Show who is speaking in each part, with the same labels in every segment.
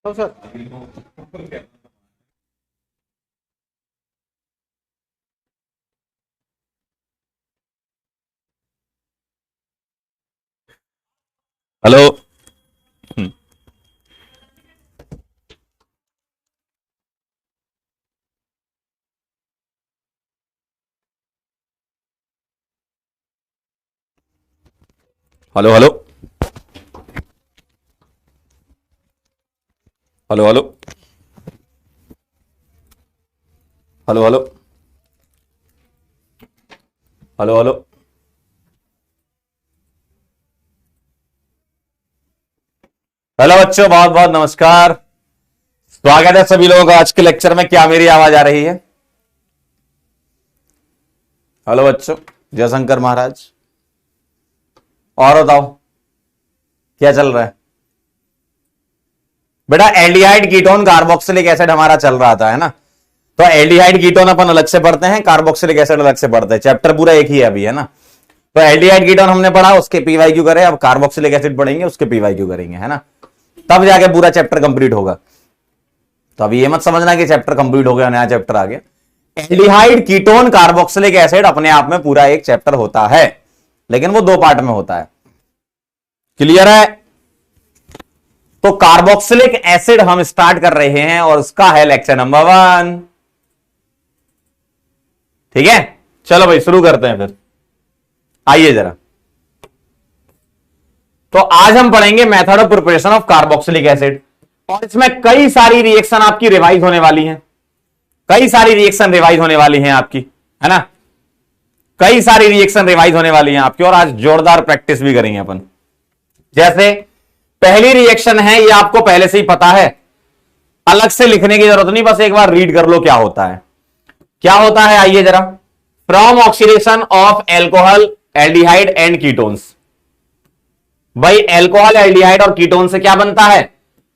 Speaker 1: तो sir
Speaker 2: hello. Hello hello hello hello hello hello hello hello. Hello बच्चों, बहुत बहुत नमस्कार। स्वागत है सभी लोगों का आज के लेक्चर में। क्या मेरी आवाज आ रही है? हेलो बच्चों, जयशंकर महाराज। और बताओ क्या चल रहा है बेटा? एल्डिहाइड कीटोन कार्बोक्सिलिक एसिड हमारा चल रहा था, है ना? तो एल्डिहाइड कीटोन अपन अलग से पढ़ते हैं, कार्बोक्सिलिक एसिड अलग से पढ़ते हैं। चैप्टर पूरा एक ही है अभी, है ना? तो एल्डिहाइड कीटोन हमने पढ़ा, उसके पीवाईक्यू करे। अब कार्बोक्सिलिक एसिड पढ़ेंगे, उसके पीवाईक्यू करेंगे, है ना? तब जाके पूरा चैप्टर कंप्लीट होगा। तो अभी ये मत समझना कि चैप्टर कंप्लीट हो गया, नया चैप्टर आ गया। एल्डिहाइड कीटोन कार्बोक्सिलिक एसिड अपने आप में पूरा एक चैप्टर होता है, लेकिन वो दो पार्ट में होता है। क्लियर है? तो कार्बोक्सिलिक एसिड हम स्टार्ट कर रहे हैं और उसका है लेक्चर नंबर 1। ठीक है, चलो भाई शुरू करते हैं फिर। आइए जरा। तो आज हम पढ़ेंगे method of preparation of carboxylic acid, और इसमें कई सारी रिएक्शन आपकी रिवाइज होने वाली हैं। कई सारी रिएक्शन रिवाइज होने वाली हैं आपकी, है ना? कई सारी रिएक्शन रिवाइज होने वाली हैं आपकी, और आज जोरदार प्रैक्टिस भी करेंगे अपन। जैसे पहली रिएक्शन है, ये आपको पहले से ही पता है, अलग से लिखने की जरूरत नहीं, बस एक बार रीड कर लो क्या होता है। क्या होता है आइए जरा। From oxidation of alcohol, aldehyde and ketones. भाई एल्कोहल, एल्डिहाइड और कीटोन से क्या बनता है?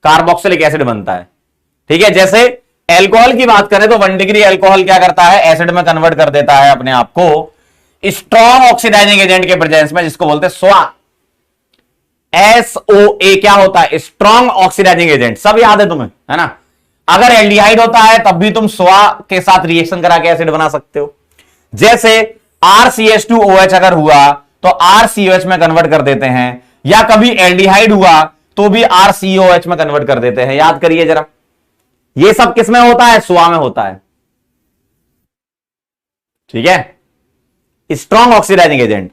Speaker 2: कार्बोक्सिलिक एसिड बनता है। ठीक है, जैसे एल्कोहल की बात करें तो 1 डिग्री एल्कोहल क्या करता है? एसिड में कन्वर्ट कर देता है अपने आप को स्ट्रॉन्ग ऑक्सीडाइजिंग एजेंट के प्रेजेंस में, जिसको बोलते हैं SOA। SOA क्या होता है? Strong oxidising agent. सब याद है तुम्हें, है ना? अगर एल्डिहाइड होता है तब भी तुम SOA के साथ रिएक्शन करा के एसिड बना सकते हो। जैसे RCH2OH अगर हुआ तो RCOH में कन्वर्ट कर देते हैं, या कभी एल्डिहाइड हुआ तो भी RCOH में कन्वर्ट कर देते हैं। याद करिए जरा, ये सब किसमें होता है? SOA में होता है। ठीक है, स्ट्रॉन्ग ऑक्सीडाइजिंग एजेंट।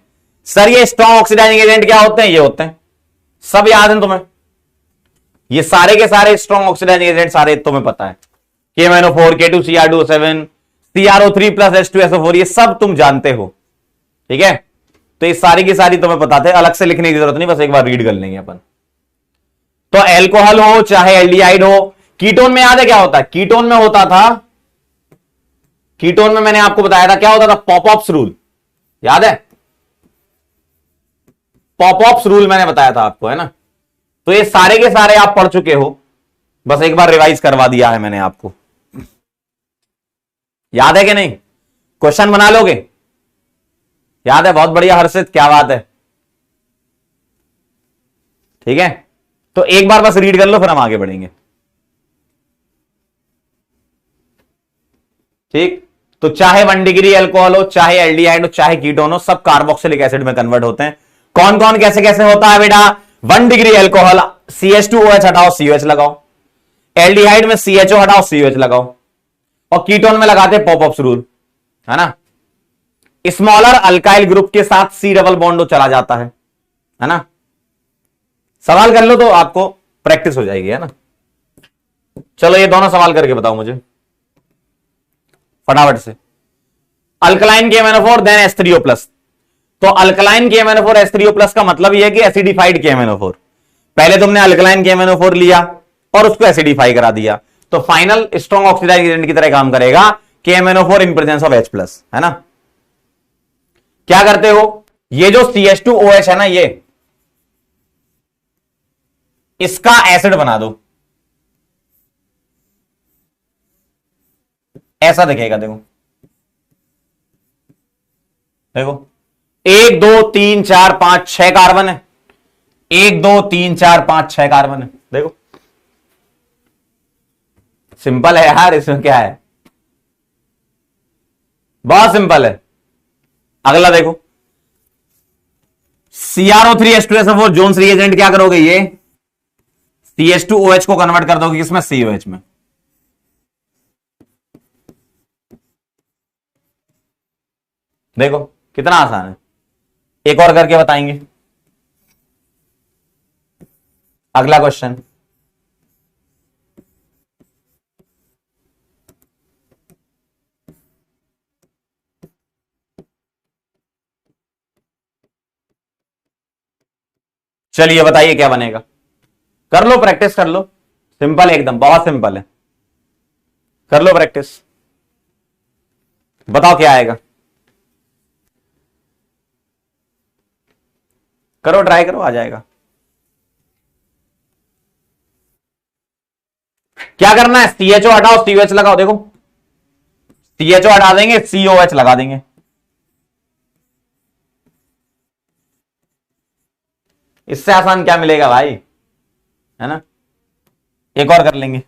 Speaker 2: सर ये स्ट्रॉन्ग ऑक्सीडाइजिंग एजेंट क्या होते हैं? ये होते हैं, सब याद है तुम्हें? ये सारे के सारे स्ट्रॉन्ग ऑक्सीडाइजिंग एजेंट सारे तुम्हें पता है। KMnO4, K2Cr2O7, CrO3 plus H2SO4, ये सब तुम जानते हो। ठीक है, तो ये सारी की सारी तुम्हें पता थे, अलग से लिखने की जरूरत नहीं, बस एक बार रीड कर लेंगे अपन। तो एल्कोहल हो चाहे एल्डिहाइड हो, कीटोन में याद है क्या होता है? कीटोन में होता था, कीटोन में मैंने आपको बताया था क्या होता था? पॉपऑप्स रूल। याद है? पॉपऑप्स रूल मैंने बताया था आपको, है ना? तो ये सारे के सारे आप पढ़ चुके हो, बस एक बार रिवाइज करवा दिया है मैंने आपको। याद है कि नहीं? क्वेश्चन बना लोगे? याद है? बहुत बढ़िया हर्षित, क्या बात है। ठीक है, तो एक बार बस रीड कर लो, फिर हम आगे बढ़ेंगे। ठीक, तो चाहे 1 डिग्री एल्कोहल हो, चाहे एल्डिहाइड हो, चाहे कीटोन हो, सब कार्बोक्सिलिक एसिड में कन्वर्ट होते हैं। कौन कौन कैसे कैसे होता है बेटा? 1 डिग्री एल्कोहल, CH2OH हटाओ, COH लगाओ। एल्डिहाइड में CHO हटाओ, COH लगाओ। और कीटोन में लगाते पॉपऑप्स रूल, है ना? स्मॉलर अल्काइल ग्रुप के साथ C डबल बॉन्ड चला जाता है ना? सवाल कर लो तो आपको प्रैक्टिस हो जाएगी, है ना? चलो ये दोनों सवाल करके बताओ मुझे फटाफट से। Alkaline KMnO4 then H3O+। तो अल्कलाइन KMnO4 H3O+ का मतलब यह है कि एसिडिफाइड KMnO4। पहले तुमने अल्कलाइन KMnO4 लिया और उसको एसिडिफाई करा दिया, तो फाइनल स्ट्रॉन्ग ऑक्सीडाइजिंग एजेंट की तरह काम करेगा KMnO4 in presence of H+, है ना? क्या करते हो? ये जो CH2OH है ना, ये इसका एसिड बना दो। ऐसा दिखेगा, देखो देखो, 1 2 3 4 5 6 कार्बन है। 1 2 3 4 5 6 कार्बन है, देखो सिंपल है यार, इसमें क्या है, बहुत सिंपल है। अगला देखो, CrO3H2SO4 जोन्स रिएजेंट क्या करोगे, ये CH2OH को कन्वर्ट कर दोगे किसमें, COH में। देखो कितना आसान है, एक और करके बताएंगे। अगला क्वेश्चन, चलिए बताइए क्या बनेगा, कर लो प्रैक्टिस कर लो, सिंपल है एकदम, बहुत सिंपल है, कर लो प्रैक्टिस, बताओ क्या आएगा, करो ट्राई करो, आ जाएगा। क्या करना है, CHO हटाओ COH लगाओ, देखो CHO हटा देंगे COH लगा देंगे, इससे आसान क्या मिलेगा भाई, है ना। एक और कर लेंगे,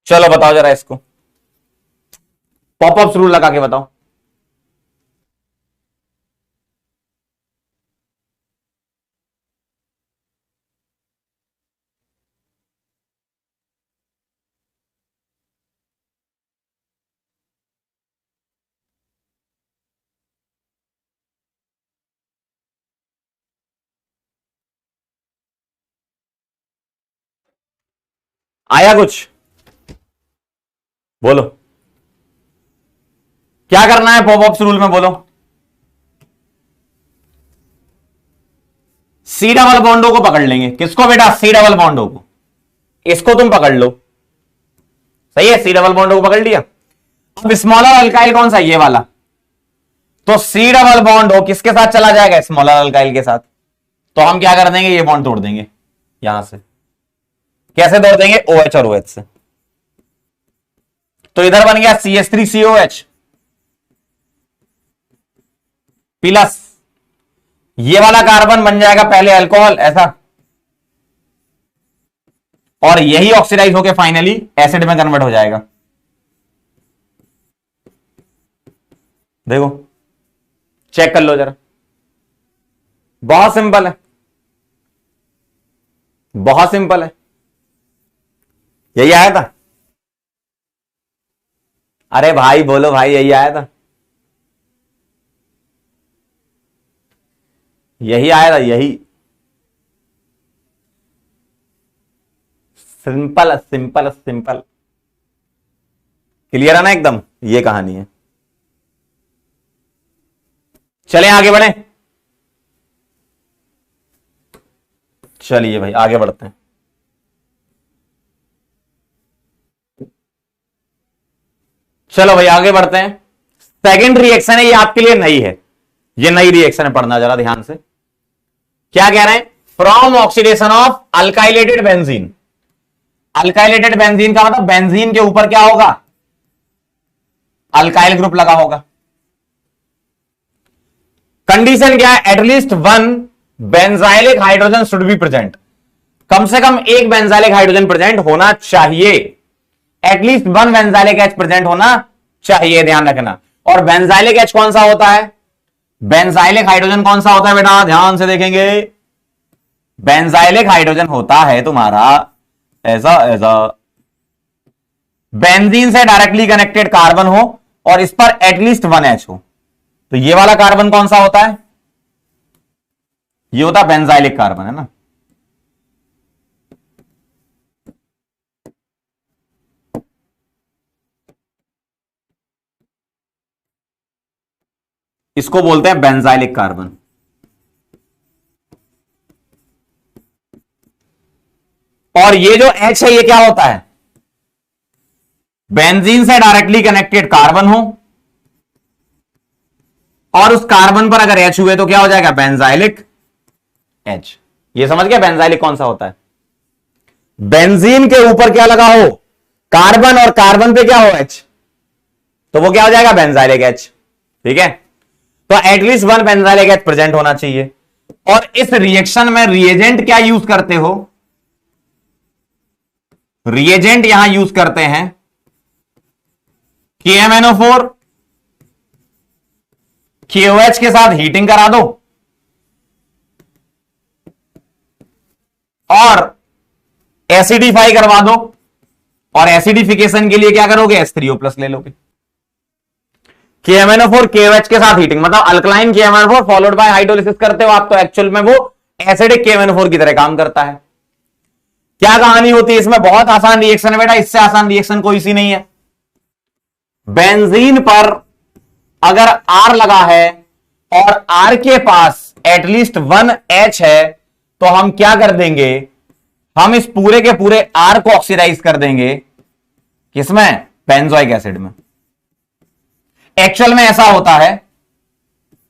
Speaker 2: चलो बताओ जरा इसको, पॉपअप्स रूल लगा के बताओ। आया कुछ, बोलो क्या करना है पॉपअप्स रूल में, बोलो। सी डबल बॉन्डो को पकड़ लेंगे, किसको बेटा, सी डबल बॉन्डो को, इसको तुम पकड़ लो, सही है, सी डबल बॉन्डो को पकड़ लिया। अब स्मॉलर अल्काइल कौन सा, ये वाला, तो सी डबल बॉन्डो किसके साथ चला जाएगा, स्मॉलर अल्काइल के साथ, तो हम क्या कर देंगे, ये बॉन्ड तोड़ देंगे यहां से, कैसे तोड़ देंगे, OH और OH से, तो इधर बन गया CH3COH प्लस, ये वाला कार्बन बन जाएगा पहले अल्कोहल ऐसा, और यही ऑक्सीडाइज होकर फाइनली एसिड में कन्वर्ट हो जाएगा। देखो चेक कर लो जरा, बहुत सिंपल है, बहुत सिंपल है, यही आया था, अरे भाई बोलो भाई, यही आया था, यही आया था, यही सिंपल सिंपल सिंपल, क्लियर है ना एकदम, ये कहानी है। चलें आगे बढ़े, चलिए भाई आगे बढ़ते हैं। चलो भाई आगे बढ़ते हैं, सेकंड रिएक्शन है, ये आपके लिए नई है, ये नई रिएक्शन है, पढ़ना जरा ध्यान से, क्या कह रहे हैं, from oxidation of alkylated benzene, alkylated benzene का मतलब बेंजीन के ऊपर क्या होगा, अल्काइल ग्रुप लगा होगा। कंडीशन क्या है, at least one benzylic hydrogen should be present, कम से कम एक बेंजाइलिक हाइड्रोजन प्रेजेंट होना चाहिए, at least one benzylic H present होना चाहिए, ध्यान रखना। और बेंजाइलिक एच कौन सा होता है, बेंजाइलिक हाइड्रोजन कौन सा होता है बेटा, ध्यान से देखेंगे, बेंजाइलिक हाइड्रोजन होता है तुम्हारा ऐसा ऐसा, बेंजीन से डायरेक्टली कनेक्टेड कार्बन हो और इस पर एटलीस्ट वन एच हो, तो ये वाला कार्बन कौन सा होता है, ये होता है बेंजाइलिक कार्बन, है ना। इसको बोलते हैं बेंजाइलिक कार्बन। और ये जो H है ये क्या होता है, बेंजीन से डायरेक्टली कनेक्टेड कार्बन हो और उस कार्बन पर अगर H हुए तो क्या हो जाएगा, बेंजाइलिक H। ये समझ गया बेंजाइलिक कौन सा होता है, बेंजीन के ऊपर क्या लगा हो, कार्बन, और कार्बन पे क्या हो, H, तो वो क्या हो जाएगा, बेंजाइलिक एच। ठीक है, तो at least one benzylic H present होना चाहिए। और इस रिएक्शन में रिएजेंट क्या यूज करते हो, रिएजेंट यहां यूज करते हैं KMnO4, KOH के साथ हीटिंग करा दो और एसिडिफाई करवा दो, और एसिडिफिकेशन के लिए क्या करोगे, H3O+ ले लोगे। KMnO4 KOH के साथ हीटिंग, मतलब alkaline KMnO4 followed by hydrolysis करते हो आप, तो एक्चुअल में वो एसिडिक KMnO4 की तरह काम करता है। क्या कहानी होती है इसमें, बहुत आसान रिएक्शन है बेटा, इससे आसान रिएक्शन कोई सी नहीं है। बेंजीन पर अगर R लगा है और R के पास एटलीस्ट 1 H है, तो हम क्या कर देंगे, हम इस पूरे के पूरे R को ऑक्सीडाइज कर देंगे, किसमें, बेंजोइक एसिड में। एक्चुअल में ऐसा होता है,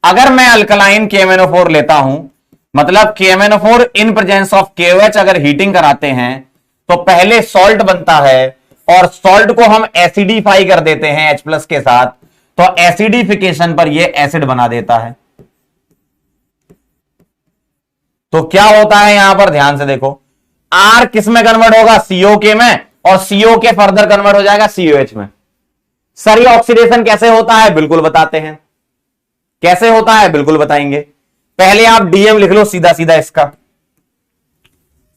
Speaker 2: अगर मैं अल्कलाइन KMnO4 लेता हूं, मतलब KMnO4 in presence of KOH अगर हीटिंग कराते हैं, तो पहले सॉल्ट बनता है और सॉल्ट को हम एसिडिफाई कर देते हैं H+ के साथ, तो एसिडिफिकेशन पर यह एसिड बना देता है। तो क्या होता है यहां पर, ध्यान से देखो, R किस में कन्वर्ट होगा, COK में, और COK फर्दर कन्वर्ट हो जाएगा COH में। सर ये ऑक्सीडेशन कैसे होता है, बिल्कुल बताते हैं, कैसे होता है बिल्कुल बताएंगे। पहले आप DM लिख लो सीधा सीधा इसका।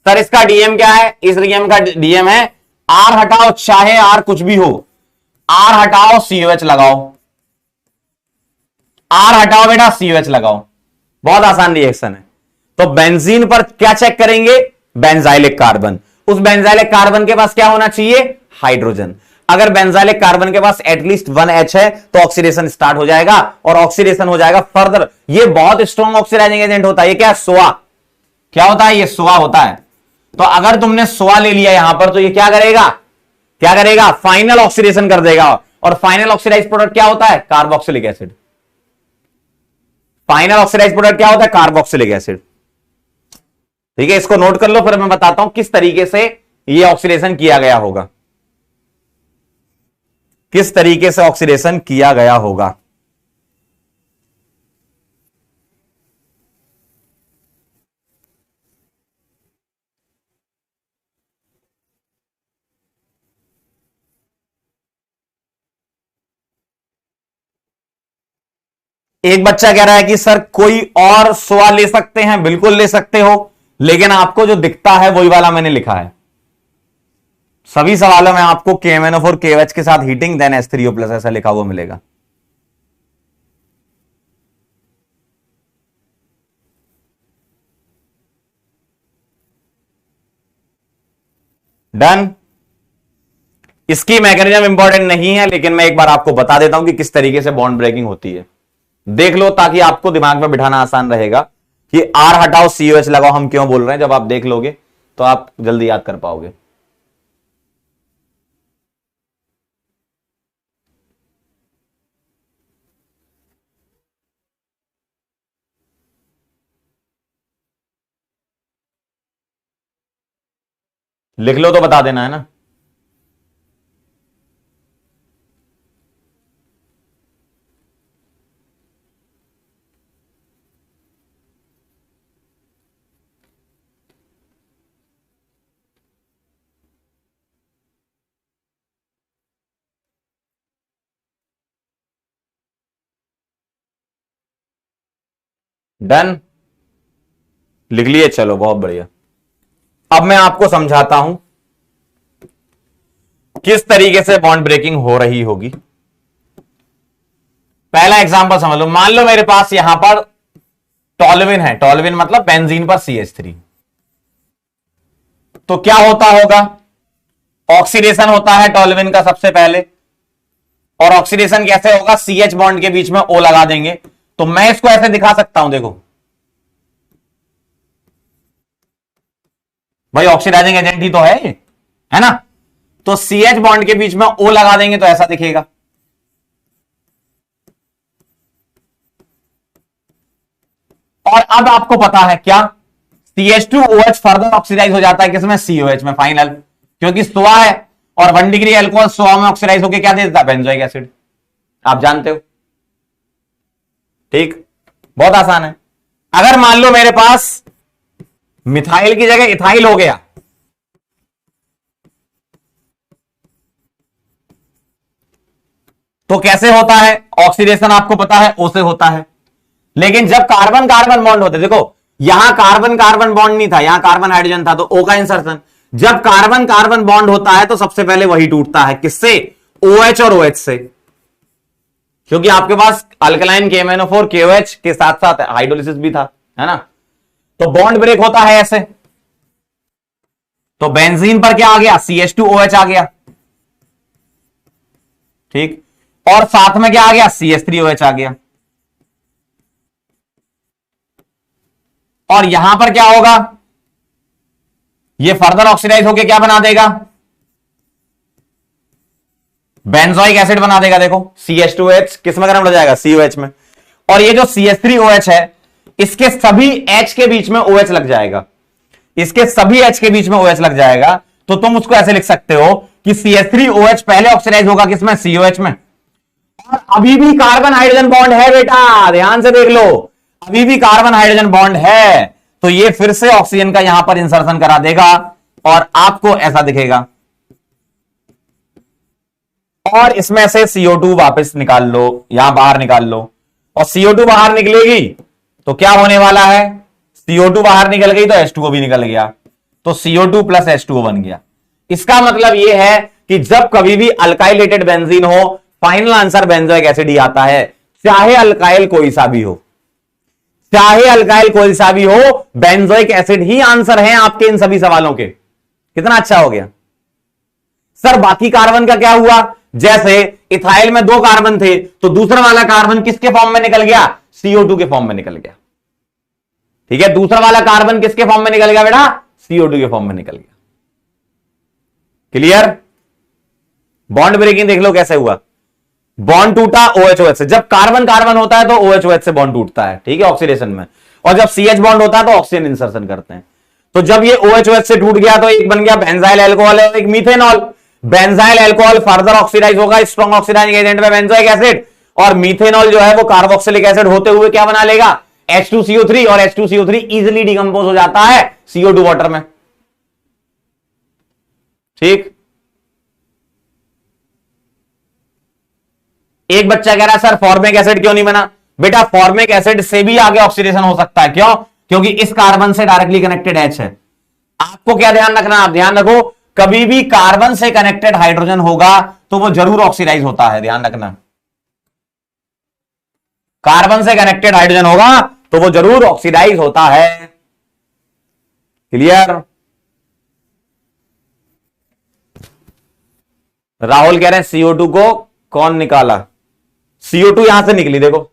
Speaker 2: सर इसका DM क्या है, इस रिएक्शन का DM है R हटाओ, चाहे R कुछ भी हो, R हटाओ COH लगाओ, R हटाओ बेटा COH लगाओ, बहुत आसान रिएक्शन है। तो बेंजीन पर क्या चेक करेंगे, बेंजाइलिक कार्बन। उस बेंजाइलिक कार्बन के पास क्या होना चाहिए, हाइड्रोजन। अगर बेंजाइलिक कार्बन के पास एटलीस्ट 1 H है, तो ऑक्सीडेशन स्टार्ट हो जाएगा, और ऑक्सीडेशन हो जाएगा फर्दर। ये बहुत स्ट्रॉन्ग ऑक्सीडाइजिंग एजेंट होता है। ये क्या है, सोआ। क्या होता है, ये सोआ होता है। तो अगर तुमने सोआ ले लिया यहां पर, तो ये क्या करेगा, क्या करेगा, फाइनल ऑक्सीडेशन कर देगा। और फाइनल ऑक्सीडाइज प्रोडक्ट क्या होता है, carboxylic acid. Final oxidise product क्या होता है, कार्बोक्सिलिक एसिड। ठीक है, इसको नोट कर लो, फिर मैं बताता हूं किस तरीके से ये ऑक्सीडेशन किया गया होगा, किस तरीके से ऑक्सीडेशन किया गया होगा। एक बच्चा कह रहा है कि सर कोई और सोआ ले सकते हैं, बिल्कुल ले सकते हो, लेकिन आपको जो दिखता है वही वाला मैंने लिखा है। सभी सवालों में आपको KMnO4 KOH के साथ हीटिंग देन H3O+ ऐसा लिखा हुआ मिलेगा। डन। इसकी मैकेनिज्म इंपॉर्टेंट नहीं है, लेकिन मैं एक बार आपको बता देता हूं कि किस तरीके से बॉन्ड ब्रेकिंग होती है। देख लो, ताकि आपको दिमाग में बिठाना आसान रहेगा कि R हटाओ COH लगाओ हम क्यों बोल रहे हैं। जब आप देख लोगे तो आप जल्दी याद कर पाओगे। लिख लो तो बता देना, है ना। डन, लिख लिए, चलो बहुत बढ़िया। अब मैं आपको समझाता हूं किस तरीके से बॉन्ड ब्रेकिंग हो रही होगी। पहला एग्जांपल समझ लो, मान लो मेरे पास यहां पर टॉल्यूइन है, टॉल्यूइन मतलब बेंजीन पर CH3, तो क्या होता होगा, ऑक्सीडेशन होता है टॉल्यूइन का सबसे पहले। और ऑक्सीडेशन कैसे होगा, CH बॉन्ड के बीच में O लगा देंगे। तो मैं इसको ऐसे दिखा सकता हूं, देखो भाई ऑक्सीडाइजिंग एजेंट ही तो है ये, है ना। तो CH बॉन्ड के बीच में O लगा देंगे तो ऐसा दिखेगा। और अब आपको पता है क्या, CH2OH फर्दर ऑक्सीडाइज हो जाता है किसमें, COH में फाइनल, क्योंकि सोआ है और 1 डिग्री अल्कोहल सोआ में ऑक्सीडाइज होकर क्या दे देता है, बेंजोइक एसिड। आप जानते हो। ठीक, बहुत आसान है। अगर मान लो मेरे पास मिथाइल की जगह इथाइल हो गया, तो कैसे होता है? ऑक्सीडेशन आपको पता है ओ से होता है। लेकिन जब कार्बन कार्बन बॉन्ड होते, देखो यहां कार्बन कार्बन बॉन्ड नहीं था, यहां कार्बन हाइड्रोजन था, तो ओ का इंसर्शन। जब कार्बन कार्बन बॉन्ड होता है तो सबसे पहले वही टूटता है, किससे? OH और OH से, क्योंकि आपके पास अल्कलाइन KMnO4 KOH के साथ साथ हाइड्रोलिसिस भी था, है ना। तो बॉन्ड ब्रेक होता है ऐसे। तो बेंजीन पर क्या आ गया? CH2OH आ गया। ठीक, और साथ में क्या आ गया? CH3OH आ गया। और यहां पर क्या होगा? ये फर्दर ऑक्सीडाइज होकर क्या बना देगा? बेंजोइक एसिड बना देगा। देखो CH2OH किस में कन्वर्ट हो जाएगा? COH में। और ये जो CH3OH है, इसके सभी H के बीच में OH लग जाएगा, इसके सभी H के बीच में OH लग जाएगा। तो तुम उसको ऐसे लिख सकते हो कि CH3OH पहले ऑक्सीडाइज होगा किसमें? COH में। और अभी भी कार्बन हाइड्रोजन बॉन्ड है बेटा, ध्यान से देख लो, अभी भी कार्बन हाइड्रोजन बॉन्ड है। तो ये फिर से ऑक्सीजन का यहां पर इंसर्शन करा देगा और आपको ऐसा दिखेगा। और इसमें से CO2 वापस निकाल लो, यहां बाहर निकाल लो, और CO2 बाहर निकलेगी तो क्या होने वाला है? CO2 बाहर निकल गई तो H2O भी निकल गया, तो CO2 प्लस H2O बन गया। इसका मतलब यह है कि जब कभी भी अल्काइलेटेड बेंजीन हो, फाइनल आंसर बेंजोइक एसिड ही आता है, चाहे अल्काइल कोई सा भी हो, चाहे अल्काइल कोई सा भी हो, बेंजोइक एसिड ही आंसर है आपके इन सभी सवालों के। कितना अच्छा हो गया सर। बाकी कार्बन का क्या हुआ? जैसे इथाइल में 2 कार्बन थे, तो दूसरा वाला कार्बन किसके फॉर्म में निकल गया? CO2 के फॉर्म में निकल गया। ठीक है, दूसरा वाला कार्बन किसके फॉर्म में निकल गया बेटा? CO2 के फॉर्म में निकल गया। क्लियर? बॉन्ड ब्रेकिंग देख लो कैसे हुआ। बॉन्ड टूटा OH-OH से। जब कार्बन कार्बन होता है तो OH-OH से बॉन्ड टूटता है, ठीक है, ऑक्सीडेशन में। और जब CH बॉन्ड होता है तो ऑक्सीजन इंसर्शन करते हैं। तो जब ये OH-OH से टूट गया तो एक बन गया बेंजाइल अल्कोहल और एक methanol. Benzyl alcohol further oxidise होगा स्ट्रॉन्ग ऑक्सीडाइजिंग एजेंट में बेंजोइक एसिड, और मीथेनॉल जो है वो कार्बोक्सिलिक एसिड होते हुए क्या बना लेगा? H2CO3, और H2CO3 इजिली डिकम्पोज हो जाता है CO2 वाटर में। ठीक, एक बच्चा कह रहा है सर फॉर्मिक एसिड क्यों नहीं बना? बेटा फॉर्मिक एसिड से भी आगे ऑक्सीडेशन हो सकता है। क्यों? क्योंकि इस कार्बन से डायरेक्टली कनेक्टेड H है। आपको क्या ध्यान रखना? आप ध्यान रखो, कभी भी कार्बन से कनेक्टेड हाइड्रोजन होगा तो वो जरूर ऑक्सीडाइज होता है, ध्यान रखना। कार्बन से कनेक्टेड हाइड्रोजन होगा तो वो जरूर ऑक्सीडाइज होता है। क्लियर? राहुल कह रहे हैं CO2 को कौन निकाला? CO2 यहां से निकली, देखो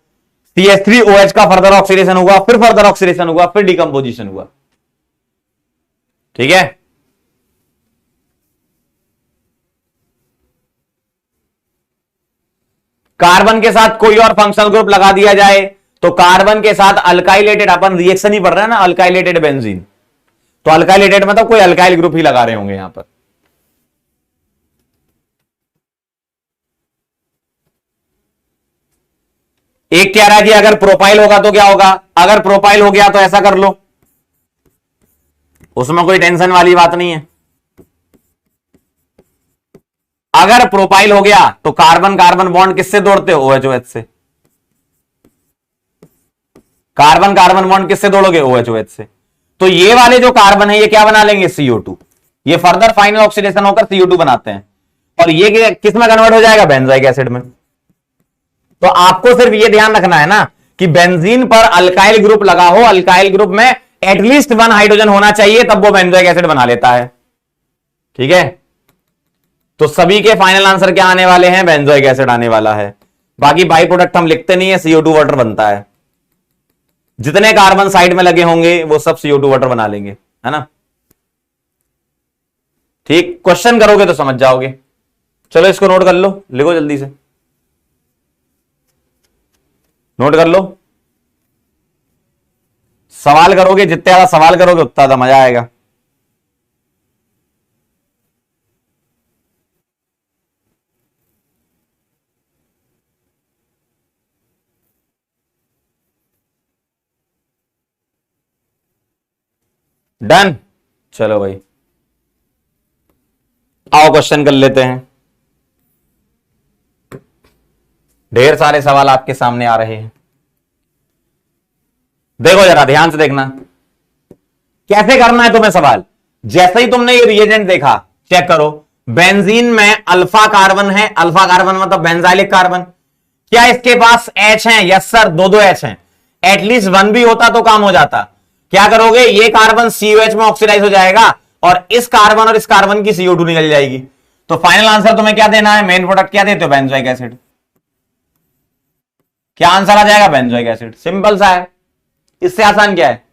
Speaker 2: CH3OH का फर्दर ऑक्सीडेशन हुआ, फिर फर्दर ऑक्सीडेशन हुआ, फिर डिकम्पोजिशन हुआ। ठीक है, कार्बन के साथ कोई और फंक्शनल ग्रुप लगा दिया जाए तो कार्बन के साथ अल्काइलेटेड, अपन रिएक्शन ही पढ़ रहे हैं ना, अल्काइलेटेड बेंजीन, तो अल्काइलेटेड मतलब कोई अल्काइल ग्रुप ही लगा रहे होंगे यहां पर। एक कह रहा है कि अगर प्रोपाइल होगा तो क्या होगा? अगर प्रोपाइल हो गया तो ऐसा कर लो, उसमें कोई टेंशन वाली बात नहीं है। अगर प्रोपाइल हो गया तो कार्बन कार्बन बॉन्ड किससे तोड़ते हो? OH-OH से। कार्बन कार्बन बॉन्ड किससे तोड़ोगे? OH-OH से। तो ये वाले जो कार्बन है ये क्या बना लेंगे? CO2। ये फर्दर फाइनल ऑक्सीडेशन होकर CO2 बनाते हैं, और ये किस में कन्वर्ट हो जाएगा? बेंजोइक एसिड में। तो आपको सिर्फ ये ध्यान रखना है ना कि बेंजीन पर अल्काइल ग्रुप लगा हो, अल्काइल ग्रुप में एटलीस्ट 1 हाइड्रोजन होना चाहिए, तब वो बेंजोइक एसिड बना लेता है। ठीक है, तो सभी के फाइनल आंसर क्या आने वाले हैं? बेंजोइक एसिड आने वाला है। बाकी बाई प्रोडक्ट हम लिखते नहीं है, CO2 वाटर बनता है। जितने कार्बन साइड में लगे होंगे वो सब CO2 वाटर बना लेंगे, है ना। ठीक, क्वेश्चन करोगे तो समझ जाओगे। चलो इसको नोट कर लो, लिखो जल्दी से, नोट कर लो। सवाल करोगे, जितने ज्यादा सवाल करोगे उतना ज्यादा मजा आएगा। डन। चलो भाई आओ क्वेश्चन कर लेते हैं। ढेर सारे सवाल आपके सामने आ रहे हैं, देखो जरा ध्यान से देखना कैसे करना है तुम्हें सवाल। जैसे ही तुमने ये रिएजेंट देखा, चेक करो बेंजीन में अल्फा कार्बन है, अल्फा कार्बन मतलब बेंजाइलिक कार्बन। क्या इसके पास H है? यस सर, दो दो H हैं। एटलीस्ट वन भी होता तो काम हो जाता। क्या करोगे, ये कार्बन COH में ऑक्सीडाइज हो जाएगा और इस कार्बन और इस कार्बन की CO2 निकल जाएगी। तो फाइनल आंसर तुम्हें क्या देना है, मेन प्रोडक्ट क्या देते हो, बेंजोइक एसिड। क्या आंसर आ जाएगा, बेंजोइक एसिड। सिंपल सा है, इससे आसान क्या है।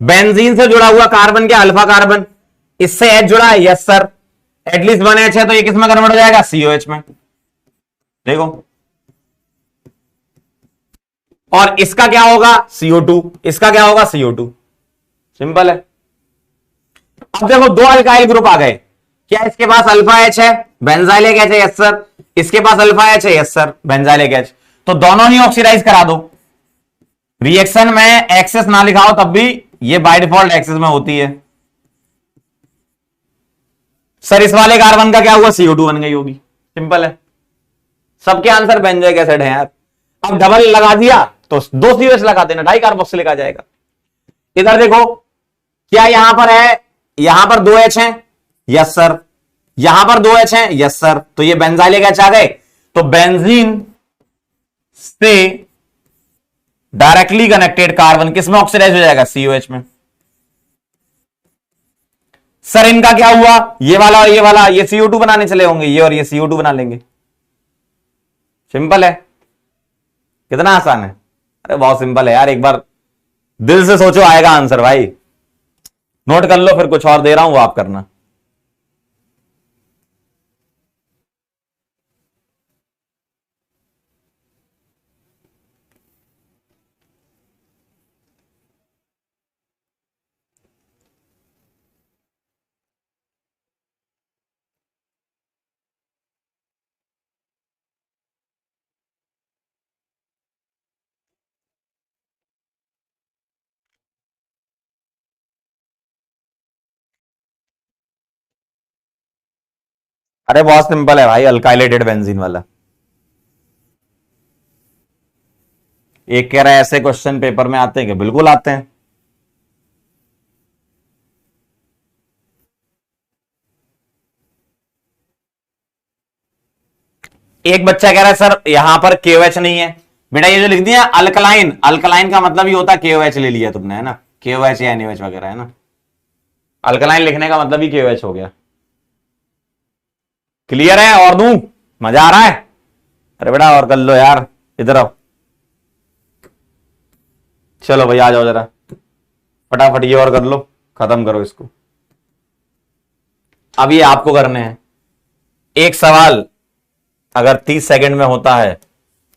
Speaker 2: बेंजीन से जुड़ा हुआ कार्बन क्या, अल्फा कार्बन, इससे H जुड़ा है, yes sir, at least one H है, तो ये किस में कन्वर्ट हो जाएगा, COH में। देखो, और इसका क्या होगा, CO2, इसका क्या होगा, CO2। सिंपल है। अब देखो दो अल्काइल ग्रुप आ गए, क्या इसके पास अल्फा H है, बेंजाइलिक H है, यस सर, इसके पास अल्फा H है, यस सर, बेंजाइलिक H, तो दोनों ही ऑक्सीडाइज करा दो। रिएक्शन में एक्सेस ना लिखाओ तब भी ये बाय डिफॉल्ट एक्सेस में होती है। सर इस वाले कार्बन का क्या हुआ, CO2 बन गई होगी। सिंपल है, सबके आंसर बेंजोइक एसिड है यार। अब डबल लगा दिया तो दो COH लगा देना, ढाई कार्बोक्सिलिक आ जाएगा। इधर देखो, क्या यहां पर है, यहां पर दो H हैं, यस सर, यहां पर दो H हैं, यस सर, तो ये बेंजाइलिक H आ गए। तो बेंजीन से डायरेक्टली कनेक्टेड कार्बन किस में ऑक्सीडाइज हो जाएगा, COH में। सर इनका क्या हुआ, ये वाला और ये वाला, ये CO2 बनाने चले होंगे, ये और ये CO2 बना लेंगे। सिंपल है, कितना आसान है। अरे बहुत सिंपल है यार, एक बार दिल से सोचो आएगा आंसर भाई। नोट कर लो, फिर कुछ और दे रहा हूं वो आप करना। अरे बहुत सिंपल है भाई, अल्काइलेटेड बेंजीन वाला। एक कह रहा है ऐसे क्वेश्चन पेपर में आते हैं कि बिल्कुल आते हैं। एक बच्चा कह रहा है सर यहां पर KOH नहीं है। बेटा ये जो लिख दिया अल्कलाइन, अल्कलाइन का मतलब ही होता है KOH ले लिया तुमने, है ना, KOH या NaOH वगैरह, है ना। अल्कलाइन लिखने का मतलब ही KOH हो गया। क्लियर है, और दूं, मजा आ रहा है। अरे बेटा और कर लो यार, इधर आओ। चलो भाई आ जाओ जरा, फटाफट ये और कर लो, खत्म करो इसको। अब ये आपको करने हैं। एक सवाल अगर 30 सेकंड में होता है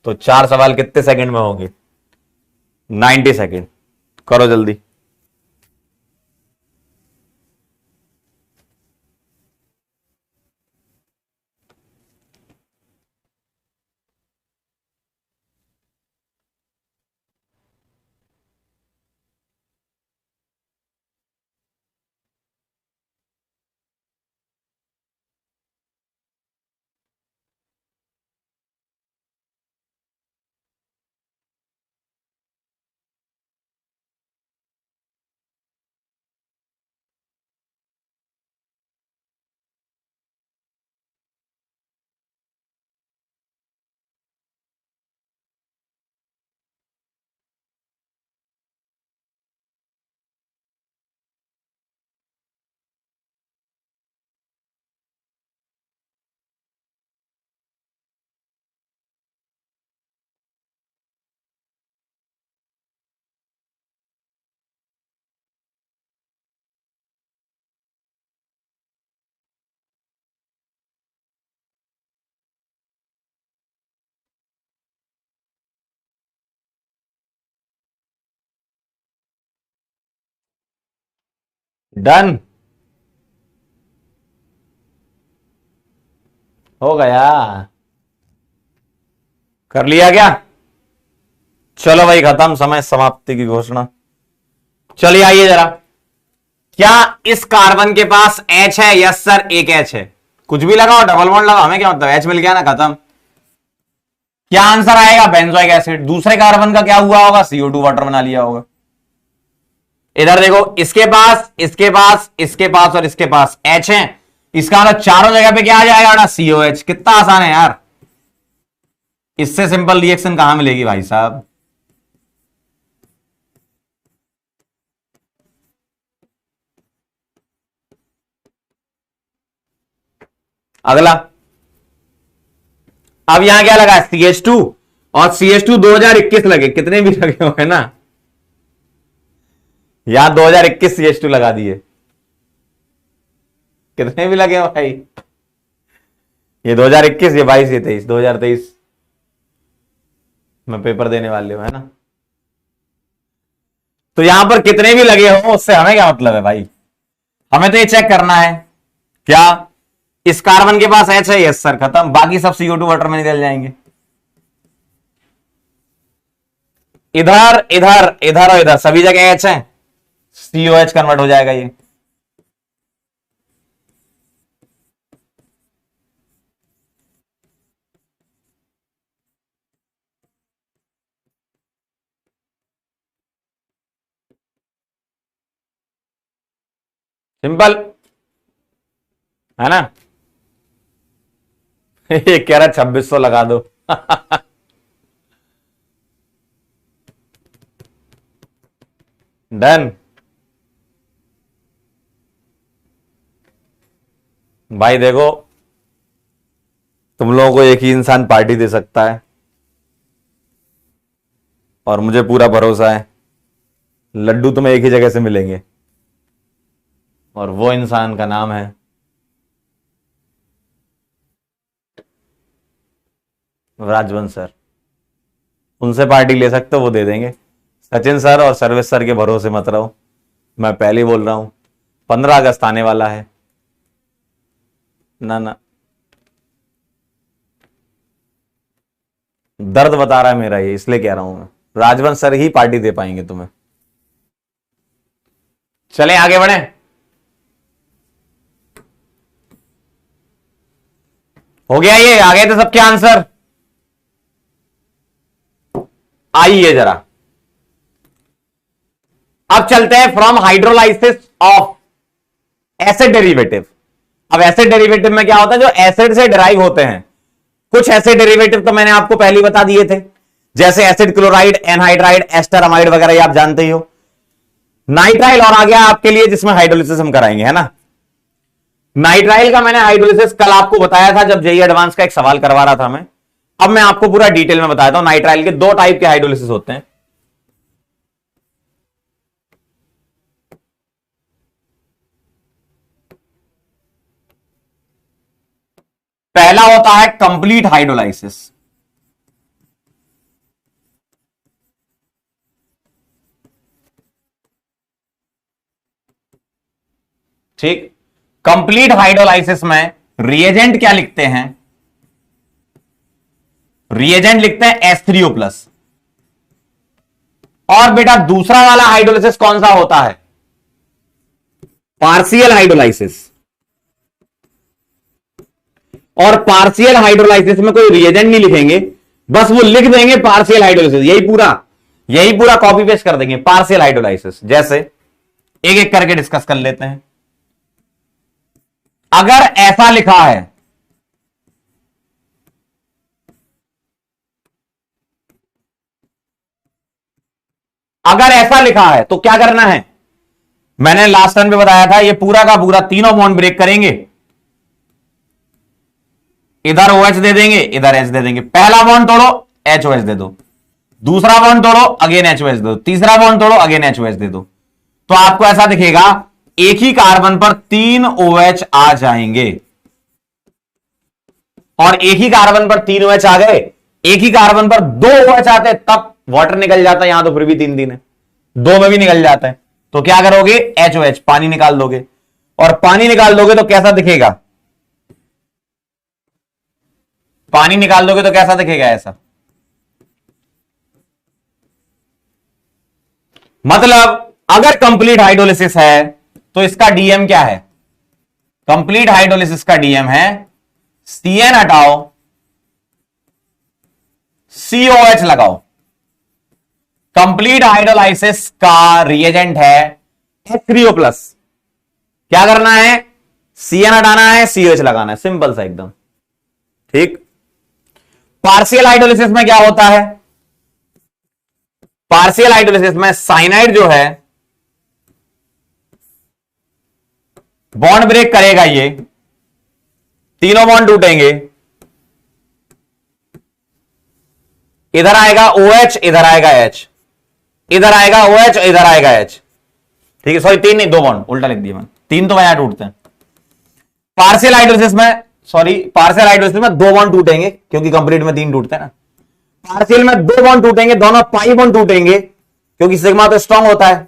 Speaker 2: तो चार सवाल कितने सेकंड में होंगे, 90 सेकंड। करो जल्दी। डन हो गया, कर लिया क्या। चलो भाई खत्म, समय समाप्ति की घोषणा। चलिए आइए जरा, क्या इस कार्बन के पास H है? यस सर, एक H है। कुछ भी लगाओ, डबल बॉन्ड लगाओ, हमें क्या मतलब, H मिल गया ना, खत्म। क्या आंसर आएगा? Benzoic acid. दूसरे कार्बन का क्या हुआ होगा? CO2 वाटर बना लिया होगा। इधर देखो, इसके पास, इसके पास, इसके पास और इसके पास H है, इसका मतलब चारों जगह पे क्या आ जाएगा ना? COH। कितना आसान है यार, इससे सिंपल रिएक्शन कहां मिलेगी भाई साहब। अगला, अब यहां क्या लगा? CH2 और CH2 2021 लगे, कितने भी लगे हुए ना, यहां 2021 CH2 लगा दिए, कितने भी लगे हो भाई। ये 2021, ये 22, ये 23, 2023 में पेपर देने वाले हो, है ना। तो यहां पर कितने भी लगे हो उससे हमें क्या मतलब है भाई, हमें तो ये चेक करना है। क्या इस कार्बन के पास H है? यस सर, खत्म। बाकी सब CO2 वाटर में निकल जाएंगे। इधर इधर इधर और इधर सभी जगह H है, COH कन्वर्ट हो जाएगा ये। सिंपल है ना। ये कह रहा 2600 लगा दो। डन भाई। देखो, तुम लोगों को एक ही इंसान पार्टी दे सकता है और मुझे पूरा भरोसा है लड्डू तुम्हें एक ही जगह से मिलेंगे, और वो इंसान का नाम है राजवंश सर। उनसे पार्टी ले सकते हो, वो दे देंगे। सचिन सर और सर्वेश सर के भरोसे मत रहो, मैं पहले ही बोल रहा हूं, 15 अगस्त आने वाला है ना ना। दर्द बता रहा है मेरा ये, इसलिए कह रहा हूं मैं, राजवंश सर ही पार्टी दे पाएंगे तुम्हें। चलें आगे बढ़े। हो गया ये, आ गए थे सबके आंसर। आइए जरा, अब चलते हैं from hydrolysis of acid derivative. अब एसिड डेरिवेटिव में क्या होता है? जो एसिड से डिराइव होते हैं, कुछ एसिड डेरिवेटिव तो मैंने आपको पहले बता दिए थे, जैसे acid chloride, anhydride, ester amide वगैरह, ये आप जानते ही हो। नाइट्राइल और आ गया आपके लिए, जिसमें हाइड्रोलिसिस हम कराएंगे, है ना। नाइट्राइल का मैंने हाइड्रोलिसिस कल आपको बताया था जब जेईई एडवांस का एक सवाल करवा रहा था मैं। अब मैं आपको पूरा डिटेल में बताता हूं। नाइट्राइल के दो टाइप के हाइड्रोलिसिस होते हैं। पहला होता है कंप्लीट हाइड्रोलाइसिस। ठीक, कंप्लीट हाइड्रोलाइसिस में रिएजेंट क्या लिखते हैं? रिएजेंट लिखते हैं H3O+। और बेटा दूसरा वाला हाइड्रोलाइसिस कौन सा होता है? Partial hydrolysis. और पार्शियल हाइड्रोलाइसिस में कोई रिएजेंट नहीं लिखेंगे, बस वो लिख देंगे पार्शियल हाइड्रोलाइसिस, यही पूरा कॉपी पेस्ट कर देंगे, पार्शियल हाइड्रोलाइसिस। जैसे एक एक करके डिस्कस कर लेते हैं। अगर ऐसा लिखा है, अगर ऐसा लिखा है तो क्या करना है? मैंने लास्ट टाइम पे बताया था, ये पूरा का पूरा तीनों बॉन्ड ब्रेक करेंगे। इधर OH दे देंगे, इधर H दे देंगे। पहला बॉन्ड तोड़ो, HOH दे दो। दूसरा बॉन्ड तोड़ो, अगेन HOH दे दो। तीसरा बॉन्ड तोड़ो, अगेन HOH दे दो। तो आपको ऐसा दिखेगा, एक ही कार्बन पर 3 OH आ जाएंगे। और एक ही कार्बन पर 3 OH आ गए, एक ही कार्बन पर 2 OH आते तब वाटर निकल जाता है। यहां तो फिर भी 3 है, 2 में भी निकल जाता है। तो क्या करोगे? HOH, पानी निकाल दोगे। और पानी निकाल दोगे तो कैसा दिखेगा? पानी निकाल दोगे तो कैसा दिखेगा? ऐसा। मतलब अगर कंप्लीट हाइड्रोलिसिस है तो इसका डीएम क्या है? कंप्लीट हाइड्रोलिसिस का डीएम है CN हटाओ, COH लगाओ। कंप्लीट हाइड्रोलाइसिस का रिएजेंट है H3O+। क्या करना है? CN हटाना है, COH लगाना है, सिंपल सा एकदम। ठीक। पार्शियल हाइड्रोलिसिस में क्या होता है? पार्शियल हाइड्रोलिसिस में साइनाइड जो है बॉन्ड ब्रेक करेगा, ये तीनों बॉन्ड टूटेंगे, इधर आएगा OH, इधर आएगा H, इधर आएगा OH, इधर आएगा H। ठीक है, सॉरी तीन नहीं, दो बॉन्ड उल्टा लिख दिया मैंने, तीन तो यहां टूटते हैं। पार्शियल हाइड्रोलिसिस में, पार्शियल हाइड्रोलिसिस में दो बॉन्ड टूटेंगे, क्योंकि कंप्लीट में तीन टूटते हैं ना। पार्शियल में दो बॉन्ड टूटेंगे, दोनों पाई बॉन्ड टूटेंगे, क्योंकि सिग्मा तो स्ट्रांग होता है,